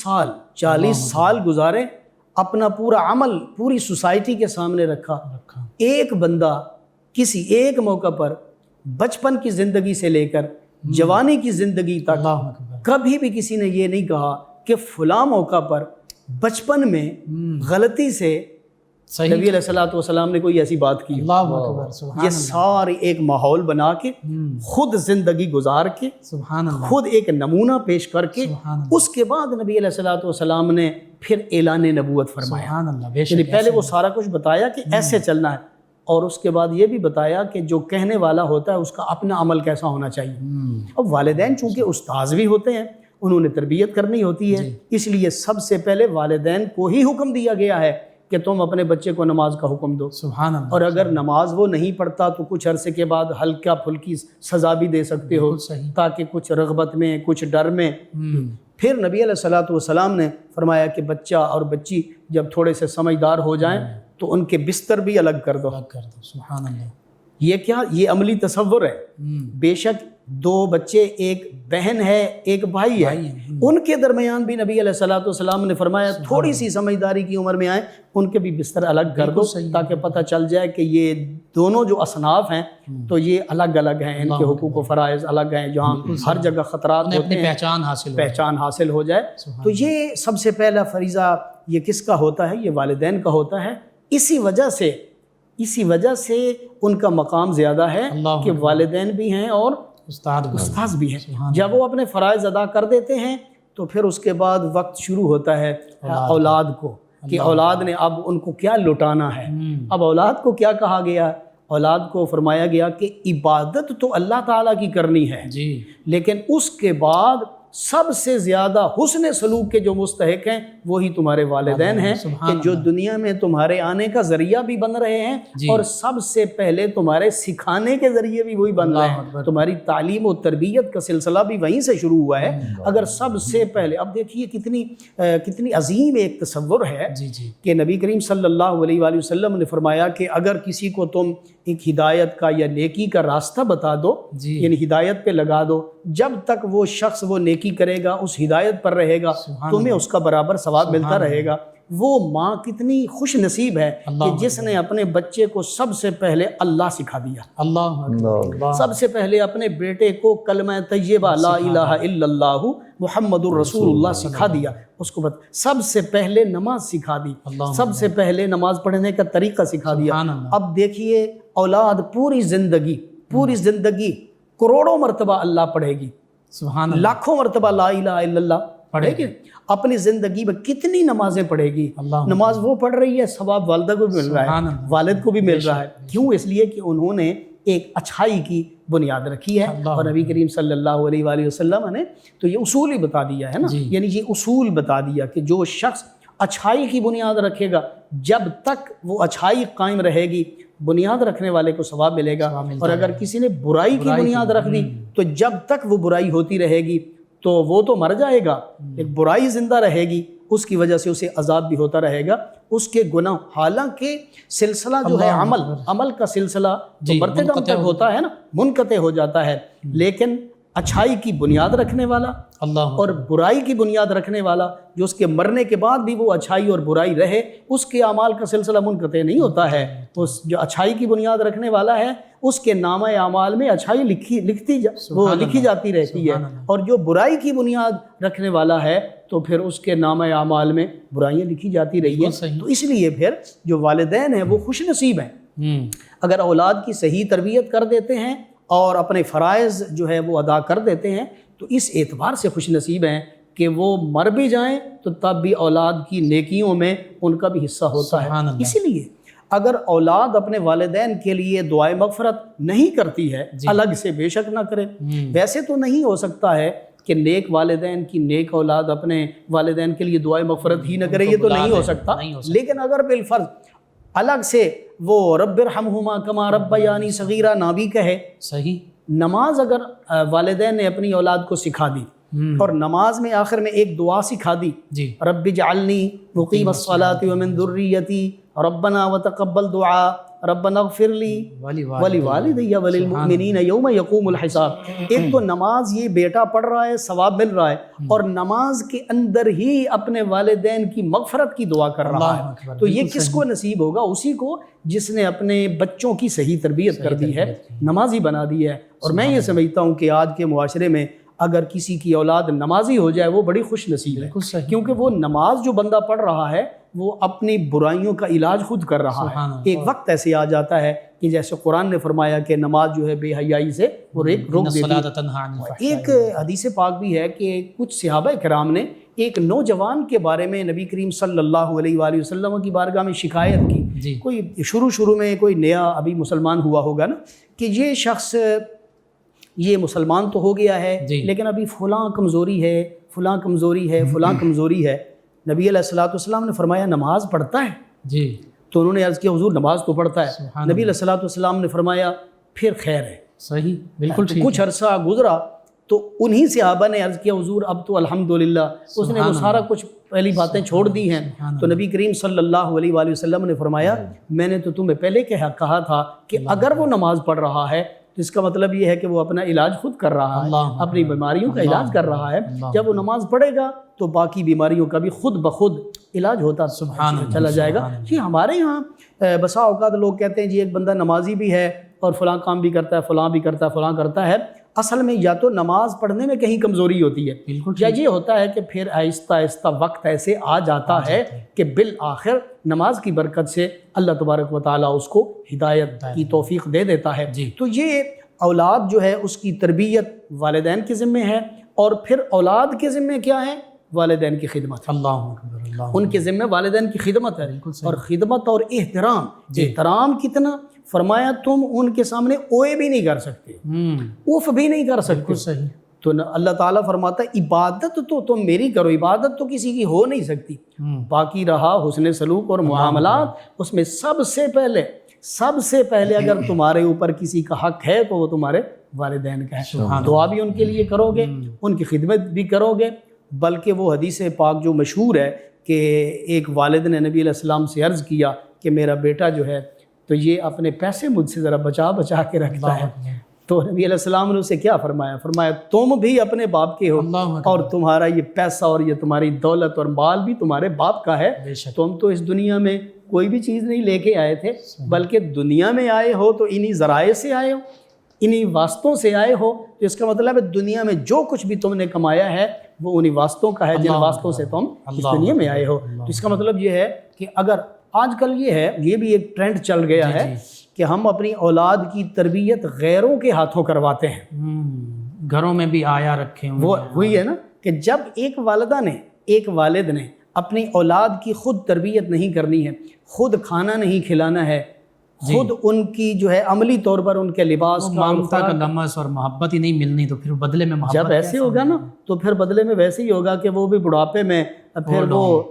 سال گزارے، اپنا پورا عمل پوری سوسائٹی کے سامنے رکھا۔ ایک بندہ کسی ایک موقع پر بچپن کی زندگی سے لے کر جوانی کی زندگی تک کبھی بھی کسی نے یہ نہیں کہا کہ فلاں موقع پر بچپن میں غلطی سے نبی علیہ الصلوۃ والسلام نے کوئی ایسی بات کی۔
اللہ اکبر، سبحان
یہ ساری ایک ماحول بنا کے، خود زندگی گزار کے،
سبحان اللہ،
خود ایک نمونہ پیش کر کے، اس کے بعد نبی علیہ الصلوۃ والسلام نے پھر اعلان نبوت فرمایا۔
سبحان اللہ، بے
یعنی
شک
پہلے وہ سارا کچھ بتایا کہ ایسے چلنا ہے، اور اس کے بعد یہ بھی بتایا کہ جو کہنے والا ہوتا ہے اس کا اپنا عمل کیسا ہونا چاہیے۔ اب والدین چونکہ استاذ بھی ہوتے ہیں، انہوں نے تربیت کرنی ہوتی ہے، اس لیے سب سے پہلے والدین کو ہی حکم دیا گیا ہے کہ تم اپنے بچے کو نماز کا حکم دو۔
سبحان اللہ،
اور اگر نماز وہ نہیں پڑھتا تو کچھ عرصے کے بعد ہلکا پھلکی سزا بھی دے سکتے ہو، تاکہ کچھ رغبت میں، کچھ ڈر میں۔ پھر نبی علیہ الصلوۃ والسلام نے فرمایا کہ بچہ اور بچی جب تھوڑے سے سمجھدار ہو جائیں تو ان کے بستر بھی الگ کر دو۔
سبحان اللہ،
یہ کیا؟ یہ عملی تصور ہے۔ بے شک 2 بچے، ایک بہن ہے، ایک بھائی ہے، ان کے درمیان بھی نبی علیہ الصلوۃ والسلام نے فرمایا تھوڑی سی سمجھداری کی عمر میں آئیں، ان کے بھی بستر الگ کر دو، تاکہ پتہ چل جائے کہ یہ دونوں جو اصناف ہیں تو یہ الگ الگ ہیں، ان کے حقوق و فرائض الگ ہیں، جہاں ہر جگہ خطرات ہوتے ہیں، پہچان حاصل ہو جائے۔ تو یہ سب سے پہلا فریضہ یہ کس کا ہوتا ہے؟ یہ والدین کا ہوتا ہے۔ اسی وجہ سے ان کا مقام زیادہ ہے کہ والدین بھی ہیں اور استاد بھی ہیں۔ جب وہ اپنے فرائض ادا کر دیتے ہیں تو پھر اس کے بعد وقت شروع ہوتا ہے اولاد کو، کہ اولاد نے اب ان کو کیا لٹانا ہے۔ اب اولاد کو کیا کہا گیا؟ اولاد کو فرمایا گیا کہ عبادت تو اللہ تعالیٰ کی کرنی ہے، لیکن اس کے بعد سب سے زیادہ حسن سلوک کے جو مستحق ہیں وہی تمہارے والدین ہیں، کہ جو دنیا میں تمہارے آنے کا ذریعہ بھی بن رہے ہیں، اور سب سے پہلے تمہارے سکھانے کے ذریعے بھی وہی بن رہے ہیں۔ تمہاری تعلیم و تربیت کا سلسلہ بھی وہیں سے شروع ہوا ہے۔ اگر سب سے پہلے، اب دیکھیے کتنی عظیم ایک تصور ہے کہ نبی کریم صلی اللہ علیہ وآلہ وسلم نے فرمایا کہ اگر کسی کو تم ایک ہدایت کا یا نیکی کا راستہ بتا دو، یعنی ہدایت پہ لگا دو، جب تک وہ شخص وہ نیکی کرے گا، اس ہدایت پر رہے گا، تمہیں اس کا برابر ثواب ملتا رہے گا۔ وہ ماں کتنی خوش نصیب ہے کہ جس نے اپنے بچے کو سب سے پہلے اللہ سکھا دیا،
اللہ
سب سے پہلے اپنے بیٹے کو کلمہ طیبہ لا الہ الا اللہ محمد الرسول اللہ سکھا دیا، اس کو سب سے پہلے نماز سکھا دی، سب سے پہلے نماز پڑھنے کا طریقہ سکھا دیا۔ اب دیکھیے اولاد پوری زندگی کروڑوں مرتبہ اللہ پڑھے گی،
سبحان اللہ،
لاکھوں مرتبہ لا الہ الا اللہ پڑھے گی، اپنی زندگی میں کتنی نمازیں پڑھے گی۔ نماز وہ پڑھ رہی ہے، ثواب والدہ کو بھی مل رہا ہے، والد کو بھی مل رہا ہے، کیوں؟ اس لیے کہ انہوں نے ایک اچھائی کی بنیاد رکھی ہے، اور نبی کریم صلی اللہ علیہ وآلہ وسلم نے تو یہ اصول ہی بتا دیا ہے نا، یعنی یہ اصول بتا دیا کہ جو شخص اچھائی کی بنیاد رکھے گا، جب تک وہ اچھائی قائم رہے گی بنیاد رکھنے والے کو ثواب ملے گا، اور اگر کسی نے برائی کی بنیاد رکھ دی تو جب تک وہ برائی ہوتی رہے گی تو وہ تو مر جائے گا، ایک برائی زندہ رہے گی، اس کی وجہ سے اسے عذاب بھی ہوتا رہے گا، اس کے گناہ، حالانکہ سلسلہ جو ہے عمل کا سلسلہ تو مرتے دم تک ہوتا ہے نا، منقطع ہو جاتا ہے، لیکن اچھائی کی بنیاد رکھنے والا اور برائی کی بنیاد رکھنے والا، جو اس کے مرنے کے بعد بھی وہ اچھائی اور برائی رہے، اس کے اعمال کا سلسلہ منقطع نہیں ہوتا ہے۔ اس جو اچھائی کی بنیاد رکھنے والا ہے اس کے نامہ اعمال میں اچھائی لکھی جاتی رہتی ہے، اور جو برائی کی بنیاد رکھنے والا ہے تو پھر اس کے نامہ اعمال میں برائیاں لکھی جاتی رہی ہیں۔ تو اس لیے پھر جو والدین ہیں وہ خوش نصیب ہیں، اگر اولاد کی صحیح تربیت کر دیتے ہیں اور اپنے فرائض جو ہے وہ ادا کر دیتے ہیں تو اس اعتبار سے خوش نصیب ہیں کہ وہ مر بھی جائیں تو تب بھی اولاد کی نیکیوں میں ان کا بھی حصہ ہوتا ہے۔ اسی لیے اگر اولاد اپنے والدین کے لیے دعائے مغفرت نہیں کرتی ہے، الگ سے بے شک نہ کرے، ویسے تو نہیں ہو سکتا ہے کہ نیک والدین کی نیک اولاد اپنے والدین کے لیے دعائے مغفرت ہی نہ کرے، یہ تو نہیں ہو سکتا، لیکن اگر بالفرض الگ سے وہ رب ارحمہما کما ربیانی صغیرہ نہ بھی کہے،
صحیح،
نماز اگر والدین نے اپنی اولاد کو سکھا دی اور نماز میں آخر میں ایک دعا سکھا دی، رب اجعلنی مقیم الصلاۃ ومن ذریتی ربنا وتقبل دعا ربنا اغفر لی ولوالدی وللمؤمنین یوم یقوم الحساب۔ ایک تو نماز یہ بیٹا پڑھ رہا ہے، ثواب مل رہا ہے، اور نماز کے اندر ہی اپنے والدین کی مغفرت کی دعا کر رہا ہے، تو یہ کس کو نصیب ہوگا؟ اسی کو جس نے اپنے بچوں کی صحیح تربیت کر دی ہے، نمازی بنا دی ہے۔ اور میں یہ سمجھتا ہوں کہ آج کے معاشرے میں اگر کسی کی اولاد نمازی ہو جائے وہ بڑی خوش نصیب ہے، کیونکہ وہ نماز جو بندہ پڑھ رہا ہے وہ اپنی برائیوں کا علاج خود کر رہا ہے۔ ایک وقت ایسے آ جاتا ہے کہ جیسے قرآن نے فرمایا کہ نماز جو ہے بے حیائی سے روک دیتی ہے۔ ایک حدیث پاک بھی ہے کہ کچھ صحابہ کرام نے ایک نوجوان کے بارے میں نبی کریم صلی اللہ علیہ وآلہ وسلم کی بارگاہ میں شکایت کی، کوئی شروع میں کوئی نیا ابھی مسلمان ہوا ہوگا نا، کہ یہ شخص یہ مسلمان تو ہو گیا ہے لیکن ابھی فلاں کمزوری ہے، فلاں کمزوری ہے، فلاں کمزوری ہے۔ نبی علیہ الصلوۃ والسلام نے فرمایا نماز پڑھتا ہے؟ تو انہوں نے عرض کیا حضور نماز تو پڑھتا ہے۔ نبی علیہ الصلوۃ والسلام نے فرمایا پھر خیر ہے،
صحیح، بالکل ٹھیک۔
کچھ عرصہ گزرا تو انہی صحابہ نے عرض کیا حضور اب تو الحمدللہ اس نے وہ سارا کچھ پہلی باتیں چھوڑ دی ہیں۔ تو نبی کریم صلی اللہ علیہ وآلہ وسلم نے فرمایا میں نے تو تمہیں پہلے کہا تھا کہ اگر وہ نماز پڑھ رہا ہے تو اس کا مطلب یہ ہے کہ وہ اپنا علاج خود کر رہا ہے، اپنی بیماریوں کا علاج کر رہا ہے۔ جب وہ نماز پڑھے گا تو باقی بیماریوں کا بھی خود بخود علاج ہوتا چلا جائے گا۔ جی ہمارے یہاں بسا اوقات لوگ کہتے ہیں جی ایک بندہ نمازی بھی ہے اور فلاں کام بھی کرتا ہے، فلاں بھی کرتا ہے، فلاں کرتا ہے۔ اصل میں یا تو نماز پڑھنے میں کہیں کمزوری ہوتی ہے، یا یہ ہوتا ہے کہ پھر آہستہ آہستہ وقت ایسے آ جاتا ہے کہ بالآخر نماز کی برکت سے اللہ تبارک و تعالیٰ اس کو ہدایت کی توفیق دے دیتا ہے۔ تو یہ اولاد جو ہے اس کی تربیت والدین کے ذمہ ہے، اور پھر اولاد کے ذمہ کیا ہے؟ والدین کی خدمت۔ ان کے ذمہ والدین کی خدمت ہے، اور خدمت اور احترام کتنا؟ فرمایا تم ان کے سامنے اوے بھی نہیں کر سکتے، اوف بھی نہیں کر سکتے۔ تو اللہ تعالیٰ فرماتا ہے عبادت تو تم میری کرو، عبادت تو کسی کی ہو نہیں سکتی۔ باقی رہا حسن سلوک اور معاملات، اس میں سب سے پہلے اگر تمہارے اوپر کسی کا حق ہے تو وہ تمہارے والدین کا ہے۔ دعا بھی ان کے لیے کرو گے، ان کی خدمت بھی کرو گے، بلکہ وہ حدیث پاک جو مشہور ہے کہ ایک والد نے نبی علیہ السلام سے عرض کیا کہ میرا بیٹا جو ہے تو یہ اپنے پیسے مجھ سے ذرا بچا کے رکھتا ہے، تو نبی علیہ السلام نے اسے کیا فرمایا؟ فرمایا تم بھی اپنے باپ کے ہو
اللہ اکبر،
اور تمہارا یہ پیسہ اور یہ تمہاری دولت اور مال بھی تمہارے باپ کا ہے۔
بے شک،
تم تو اس دنیا میں کوئی بھی چیز نہیں لے کے آئے تھے، بلکہ دنیا میں آئے ہو تو انہی ذرائع سے آئے ہو، انہی واسطوں سے آئے ہو۔ تو اس کا مطلب ہے دنیا میں جو کچھ بھی تم نے کمایا ہے وہ انہی واسطوں کا ہے، جن واسطوں سے تم اس دنیا میں آئے ہو۔ تو اس کا مطلب یہ ہے کہ اگر آج کل یہ ہے، یہ بھی ایک ٹرینڈ چل گیا ہے کہ ہم اپنی اولاد کی تربیت غیروں کے ہاتھوں کرواتے ہیں۔
گھروں میں بھی آیا رکھے ہوئے
وہ وہی ہے نا کہ جب ایک والدہ نے، ایک والد نے اپنی اولاد کی خود تربیت نہیں کرنی ہے، خود کھانا نہیں کھلانا ہے، خود ان کی جو ہے عملی طور پر ان کے لباس کا،
مامتا کا لمس اور محبت ہی نہیں ملنی، تو پھر بدلے میں محبت
جب ایسے ہوگا نا تو پھر بدلے میں ویسے ہی ہوگا کہ وہ بھی بڑھاپے میں پھر وہ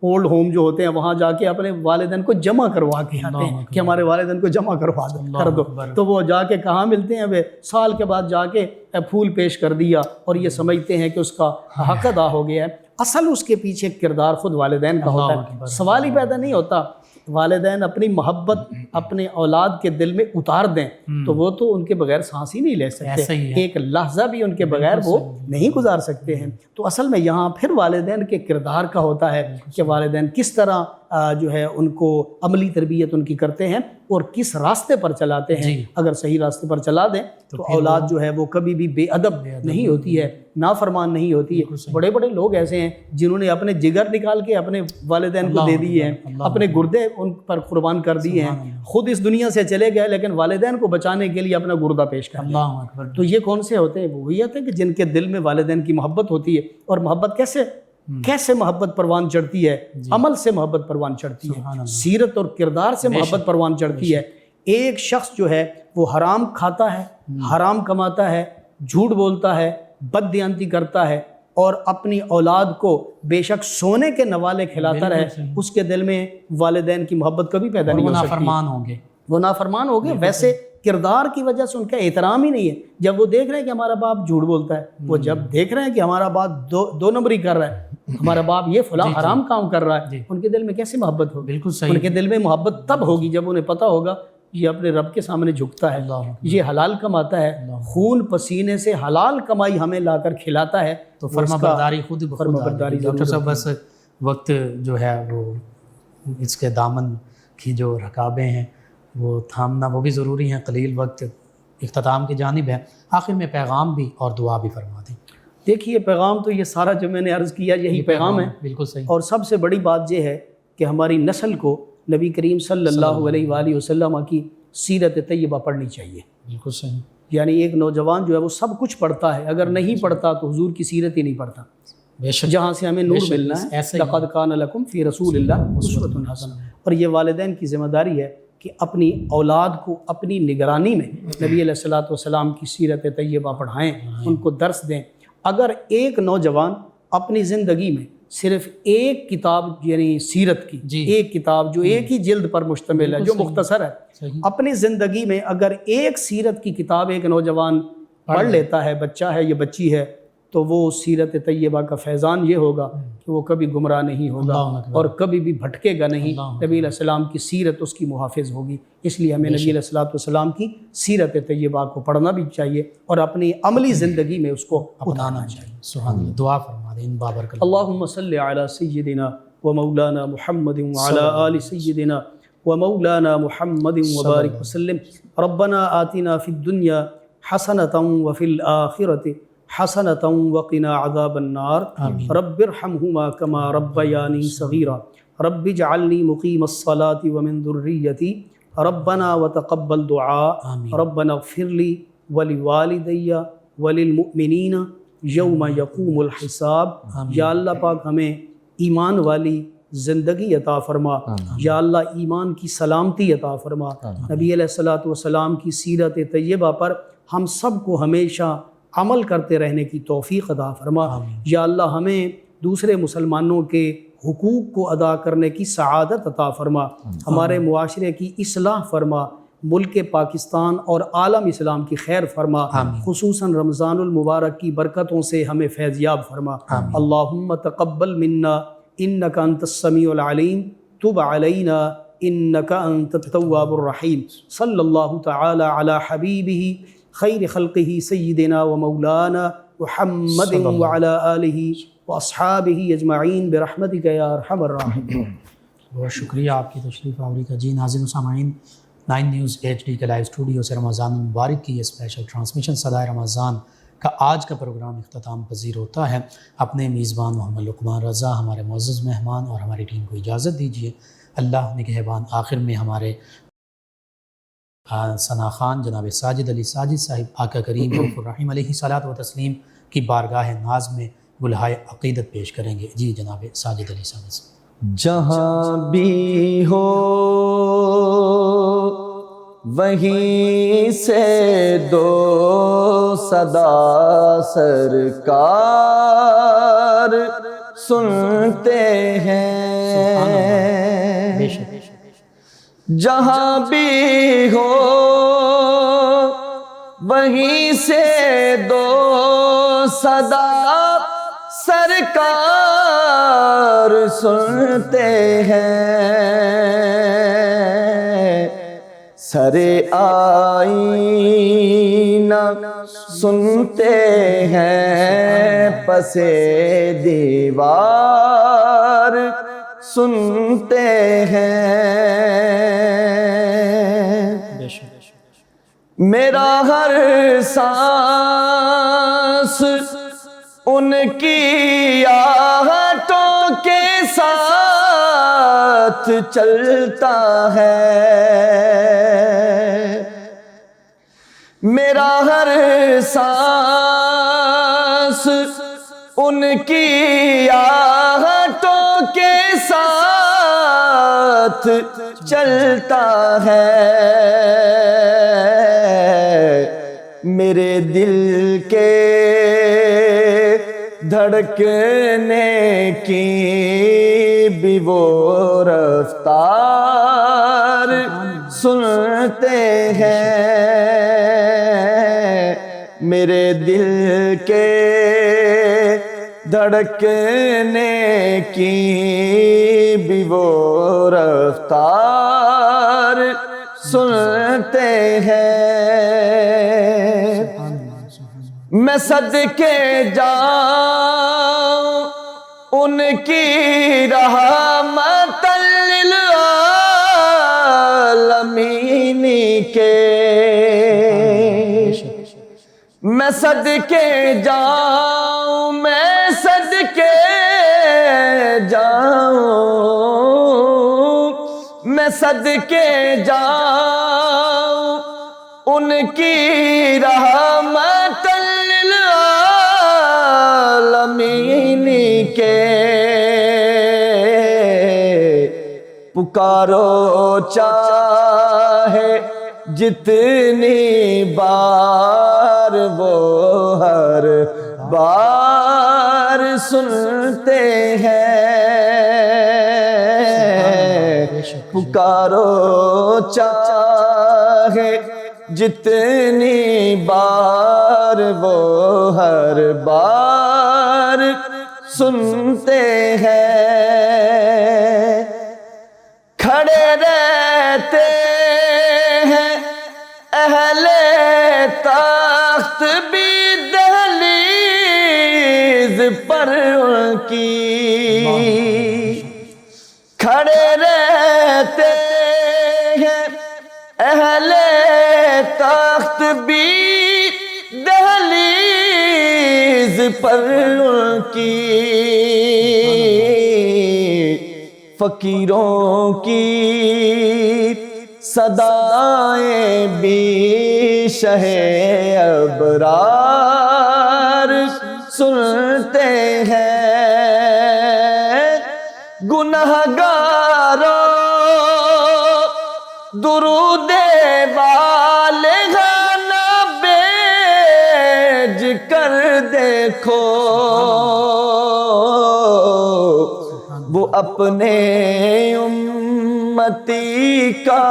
اولڈ ہوم جو ہوتے ہیں وہاں جا کے اپنے والدین کو جمع کروا کے آتے ہیں کہ ہمارے والدین کو جمع کروا دو کر دو، تو وہ جا کے کہاں ملتے ہیں؟ وہ سال کے بعد جا کے پھول پیش کر دیا اور یہ سمجھتے ہیں کہ اس کا حق ادا ہو گیا ہے۔ اصل اس کے پیچھے کردار خود والدین کا ہوتا ہے۔ سوال ہی پیدا نہیں ہوتا، والدین اپنی محبت اپنے اولاد کے دل میں اتار دیں تو وہ تو ان کے بغیر سانس ہی نہیں لے سکتے، ایک لحظہ بھی ان کے بغیر وہ نہیں گزار سکتے ہیں۔ تو اصل میں یہاں پھر والدین کے کردار کا ہوتا ہے کہ والدین کس طرح جو ہے ان کو عملی تربیت ان کی کرتے ہیں اور کس راستے پر چلاتے ہیں۔ اگر صحیح راستے پر چلا دیں تو اولاد جو ہے وہ کبھی بھی بے ادب نہیں ہوتی ہے، نافرمان نہیں ہوتی ہے۔ بڑے بڑے لوگ ایسے ہیں جنہوں نے اپنے جگر نکال کے اپنے والدین کو دے دیے ہیں، اپنے گردے ان پر قربان کر دیے ہیں، خود اس دنیا سے چلے گئے لیکن والدین کو بچانے کے لیے اپنا گردہ پیش کر دیا۔ تو یہ کون سے ہوتے ہیں؟ وہی ہوتے ہیں کہ جن کے دل میں والدین کی محبت ہوتی ہے۔ اور محبت کیسے محبت پروان چڑھتی ہے؟ عمل سے محبت پروان چڑھتی ہے، سیرت اور کردار سے محبت پروان چڑھتی ہے۔ ایک شخص جو ہے وہ حرام کھاتا ہے، حرام کماتا ہے، جھوٹ بولتا ہے، بد دیانتی کرتا ہے اور اپنی اولاد کو بے شک سونے کے نوالے کھلاتا رہے، اس کے دل میں والدین کی محبت کبھی پیدا نہیں ہو سکتی۔ وہ نافرمان ہو گئے۔ ویسے کردار کی وجہ سے ان کا احترام ہی نہیں ہے۔ جب وہ دیکھ رہے ہیں کہ ہمارا باپ جھوٹ بولتا ہے، وہ جب دیکھ رہے ہیں کہ ہمارا باپ دو نمبری کر رہا ہے، ہمارا باپ یہ فلاں حرام کام کر رہا ہے، ان کے دل میں کیسے محبت ہوگی؟
بالکل صحیح۔
ان کے دل میں محبت تب ہوگی جب انہیں پتہ ہوگا یہ اپنے رب کے سامنے جھکتا ہے، یہ حلال کماتا ہے، خون پسینے سے حلال کمائی ہمیں لا کر کھلاتا ہے،
تو فرما برداری خود برداری۔ ڈاکٹر صاحب بس وقت جو ہے وہ اس کے دامن کی جو رکابیں ہیں وہ تھامنا وہ بھی ضروری ہیں، قلیل وقت اختتام کی جانب ہے۔ آخر میں پیغام بھی اور دعا بھی فرما دیں۔
دیکھیے پیغام تو یہ سارا جو میں نے عرض کیا یہی پیغام ہے،
بالکل صحیح۔
اور سب سے بڑی بات یہ ہے کہ ہماری نسل کو نبی کریم صلی اللہ علیہ وآلہ وسلم کی سیرت طیبہ پڑھنی چاہیے۔
بالکل صحیح۔
یعنی ایک نوجوان جو ہے وہ سب کچھ پڑھتا ہے، اگر نہیں پڑھتا تو حضور کی سیرت ہی نہیں پڑھتا،
بے شک،
جہاں سے ہمیں نور ملنا ہے۔ لقد کان لکم فی رسول اللہ اسوۃ حسنہ۔ اور یہ والدین کی ذمہ داری ہے کہ اپنی اولاد کو اپنی نگرانی میں نبی علیہ الصلوۃ والسلام کی سیرت طیبہ پڑھائیں، ان کو درس دیں۔ اگر ایک نوجوان اپنی زندگی میں صرف ایک کتاب یعنی سیرت کی ایک کتاب جو ایک ہی جلد پر مشتمل ہے، جو مختصر ہے، اپنی زندگی میں اگر ایک سیرت کی کتاب ایک نوجوان پڑھ لیتا ہے، بچہ ہے یا بچی ہے، تو وہ سیرت طیبہ کا فیضان یہ ہوگا کہ وہ کبھی گمراہ نہیں ہوگا اور کبھی بھی بھٹکے گا نہیں۔ نبی علیہ السلام کی سیرت اس کی محافظ ہوگی۔ اس لیے ہمیں نبی علیہ السلام کی سیرت طیبہ کو پڑھنا بھی چاہیے اور اپنی عملی زندگی میں اس کو اپنانا چاہیے۔
سبحان اللہ۔ دعا فرما دیں ان بابرکت۔
اللہم صلی علی سیدنا و مولانا محمد وعلی آل سیدنا و مولانا محمد وبارک وسلم۔ ربنا آتنا فی الدنیا حسنۃ وفی الآخرۃ حسنۃ وقنا عذاب النار۔ رب ارحمہما کما ربیانی صغیرا۔ رب اجعلنی مقیم الصلاۃ ومن ذریتی۔ ربنا وتقبل دعاء۔ ربنا اغفر لی ولوالدی وللمؤمنین یوم یقوم الحساب۔ یا اللہ پاک ہمیں ایمان والی زندگی عطا فرما، یا اللہ ایمان کی سلامتی عطا فرما۔ نبی علیہ الصلوۃ والسلام کی سیرت طیبہ پر ہم سب کو ہمیشہ عمل کرتے رہنے کی توفیق عطا فرما۔ یا اللہ ہمیں دوسرے مسلمانوں کے حقوق کو ادا کرنے کی سعادت عطا فرما، ہمارے معاشرے کی اصلاح فرما، ملک پاکستان اور عالم اسلام کی خیر فرما، خصوصاً رمضان المبارک کی برکتوں سے ہمیں فیضیاب فرما۔ اللہم تقبل منا انک انت السمیع العلیم، تب علینا انک انت التواب الرحیم۔ صلی اللہ تعالی علی حبیبہ خیر خلقہ سیدنا و مولانا محمد وعلی آلہ واصحابہ اجمعین برحمتک یا ارحم الراحمین۔
بہت شکریہ آپ کی تشریف آوری کا جی۔ ناظرین و سامعین، 9 نیوز HD کے لائیو اسٹوڈیو سے رمضان المبارک کی یہ اسپیشل ٹرانسمیشن صدائے رمضان کا آج کا پروگرام اختتام پذیر ہوتا ہے۔ اپنے میزبان محمد لقمان رضا، ہمارے معزز مہمان اور ہماری ٹیم کو اجازت دیجیے۔ اللہ نگہبان۔ آخر میں ہمارے ثنا خان جناب ساجد علی ساجد صاحب آقا کریم رؤوف الرحیم علیہ صلاۃ و تسلیم کی بارگاہ ناز میں گلہائے عقیدت پیش کریں گے۔ جی جناب ساجد علی ساجد صاحب۔
جہاں بھی ہو وہیں سے دو صدا سرکار سنتے ہیں،
بے شک
جہاں بھی ہو وہیں سے دو صدا سرکار سنتے ہیں، سرے آئینہ سنتے ہیں، پسے دیوار سنتے ہیں،
بے شک
میرا ہر سانس ان کی آہٹوں کے ساتھ چلتا ہے، میرا ہر سانس ان کی آہٹوں کے ساتھ چلتا ہے، میرے دل کے دھڑکنے کی بھی وہ رفتار سنتے ہیں، میرے دل کے دھڑکنے کی بھی وہ رفتار سنتے ہیں، میں صدقے جاؤں ان کی رحمت للعالمین کے، میں صدقے جاؤں، میں صدقے جاؤں، میں صدقے جاؤں ان کی رحمت للعالمین کے، پکارو چاہے جتنی بار وہ ہر بار سنتے ہیں، پکارو چاہے جتنی بار وہ ہر بار سنتے ہیں، کھڑے رہتے ہیں اہل تخت بھی دہلیز پر ان کی، کھڑے رہتے ہیں اہل تخت بھی دہلیز پر ان کی، فقیروں کی صدائیں بھی شہ ابرار سنتے ہیں، گنہگاروں درود بالغانہ بیج کر دیکھو، وہ اپنے امتی کا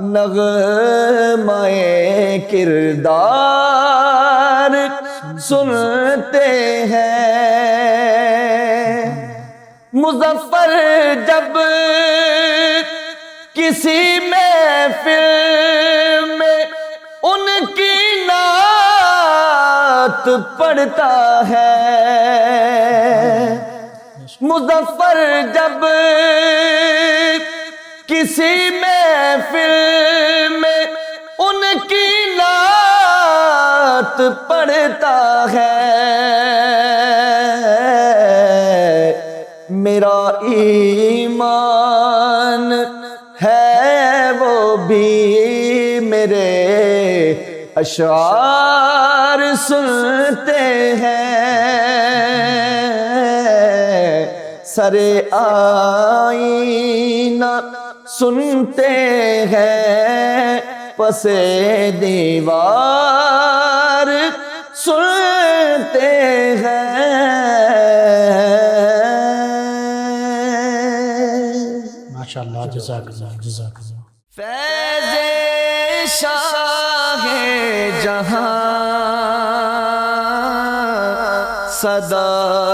نغمہ کردار سنتے ہیں، مظفر جب کسی محفل میں ان کی نعت پڑھتا ہے، مظفر جب کسی محفل میں ان کی نعت پڑھتا ہے، میرا ایمان ہے وہ بھی میرے اشعار سنتے ہیں، سر آئینہ سنتے ہیں، پس دیوار سنتے ہیں۔
ماشاءاللہ، جزاک اللہ، جزاک اللہ۔
فیض شاہ جہاں صدا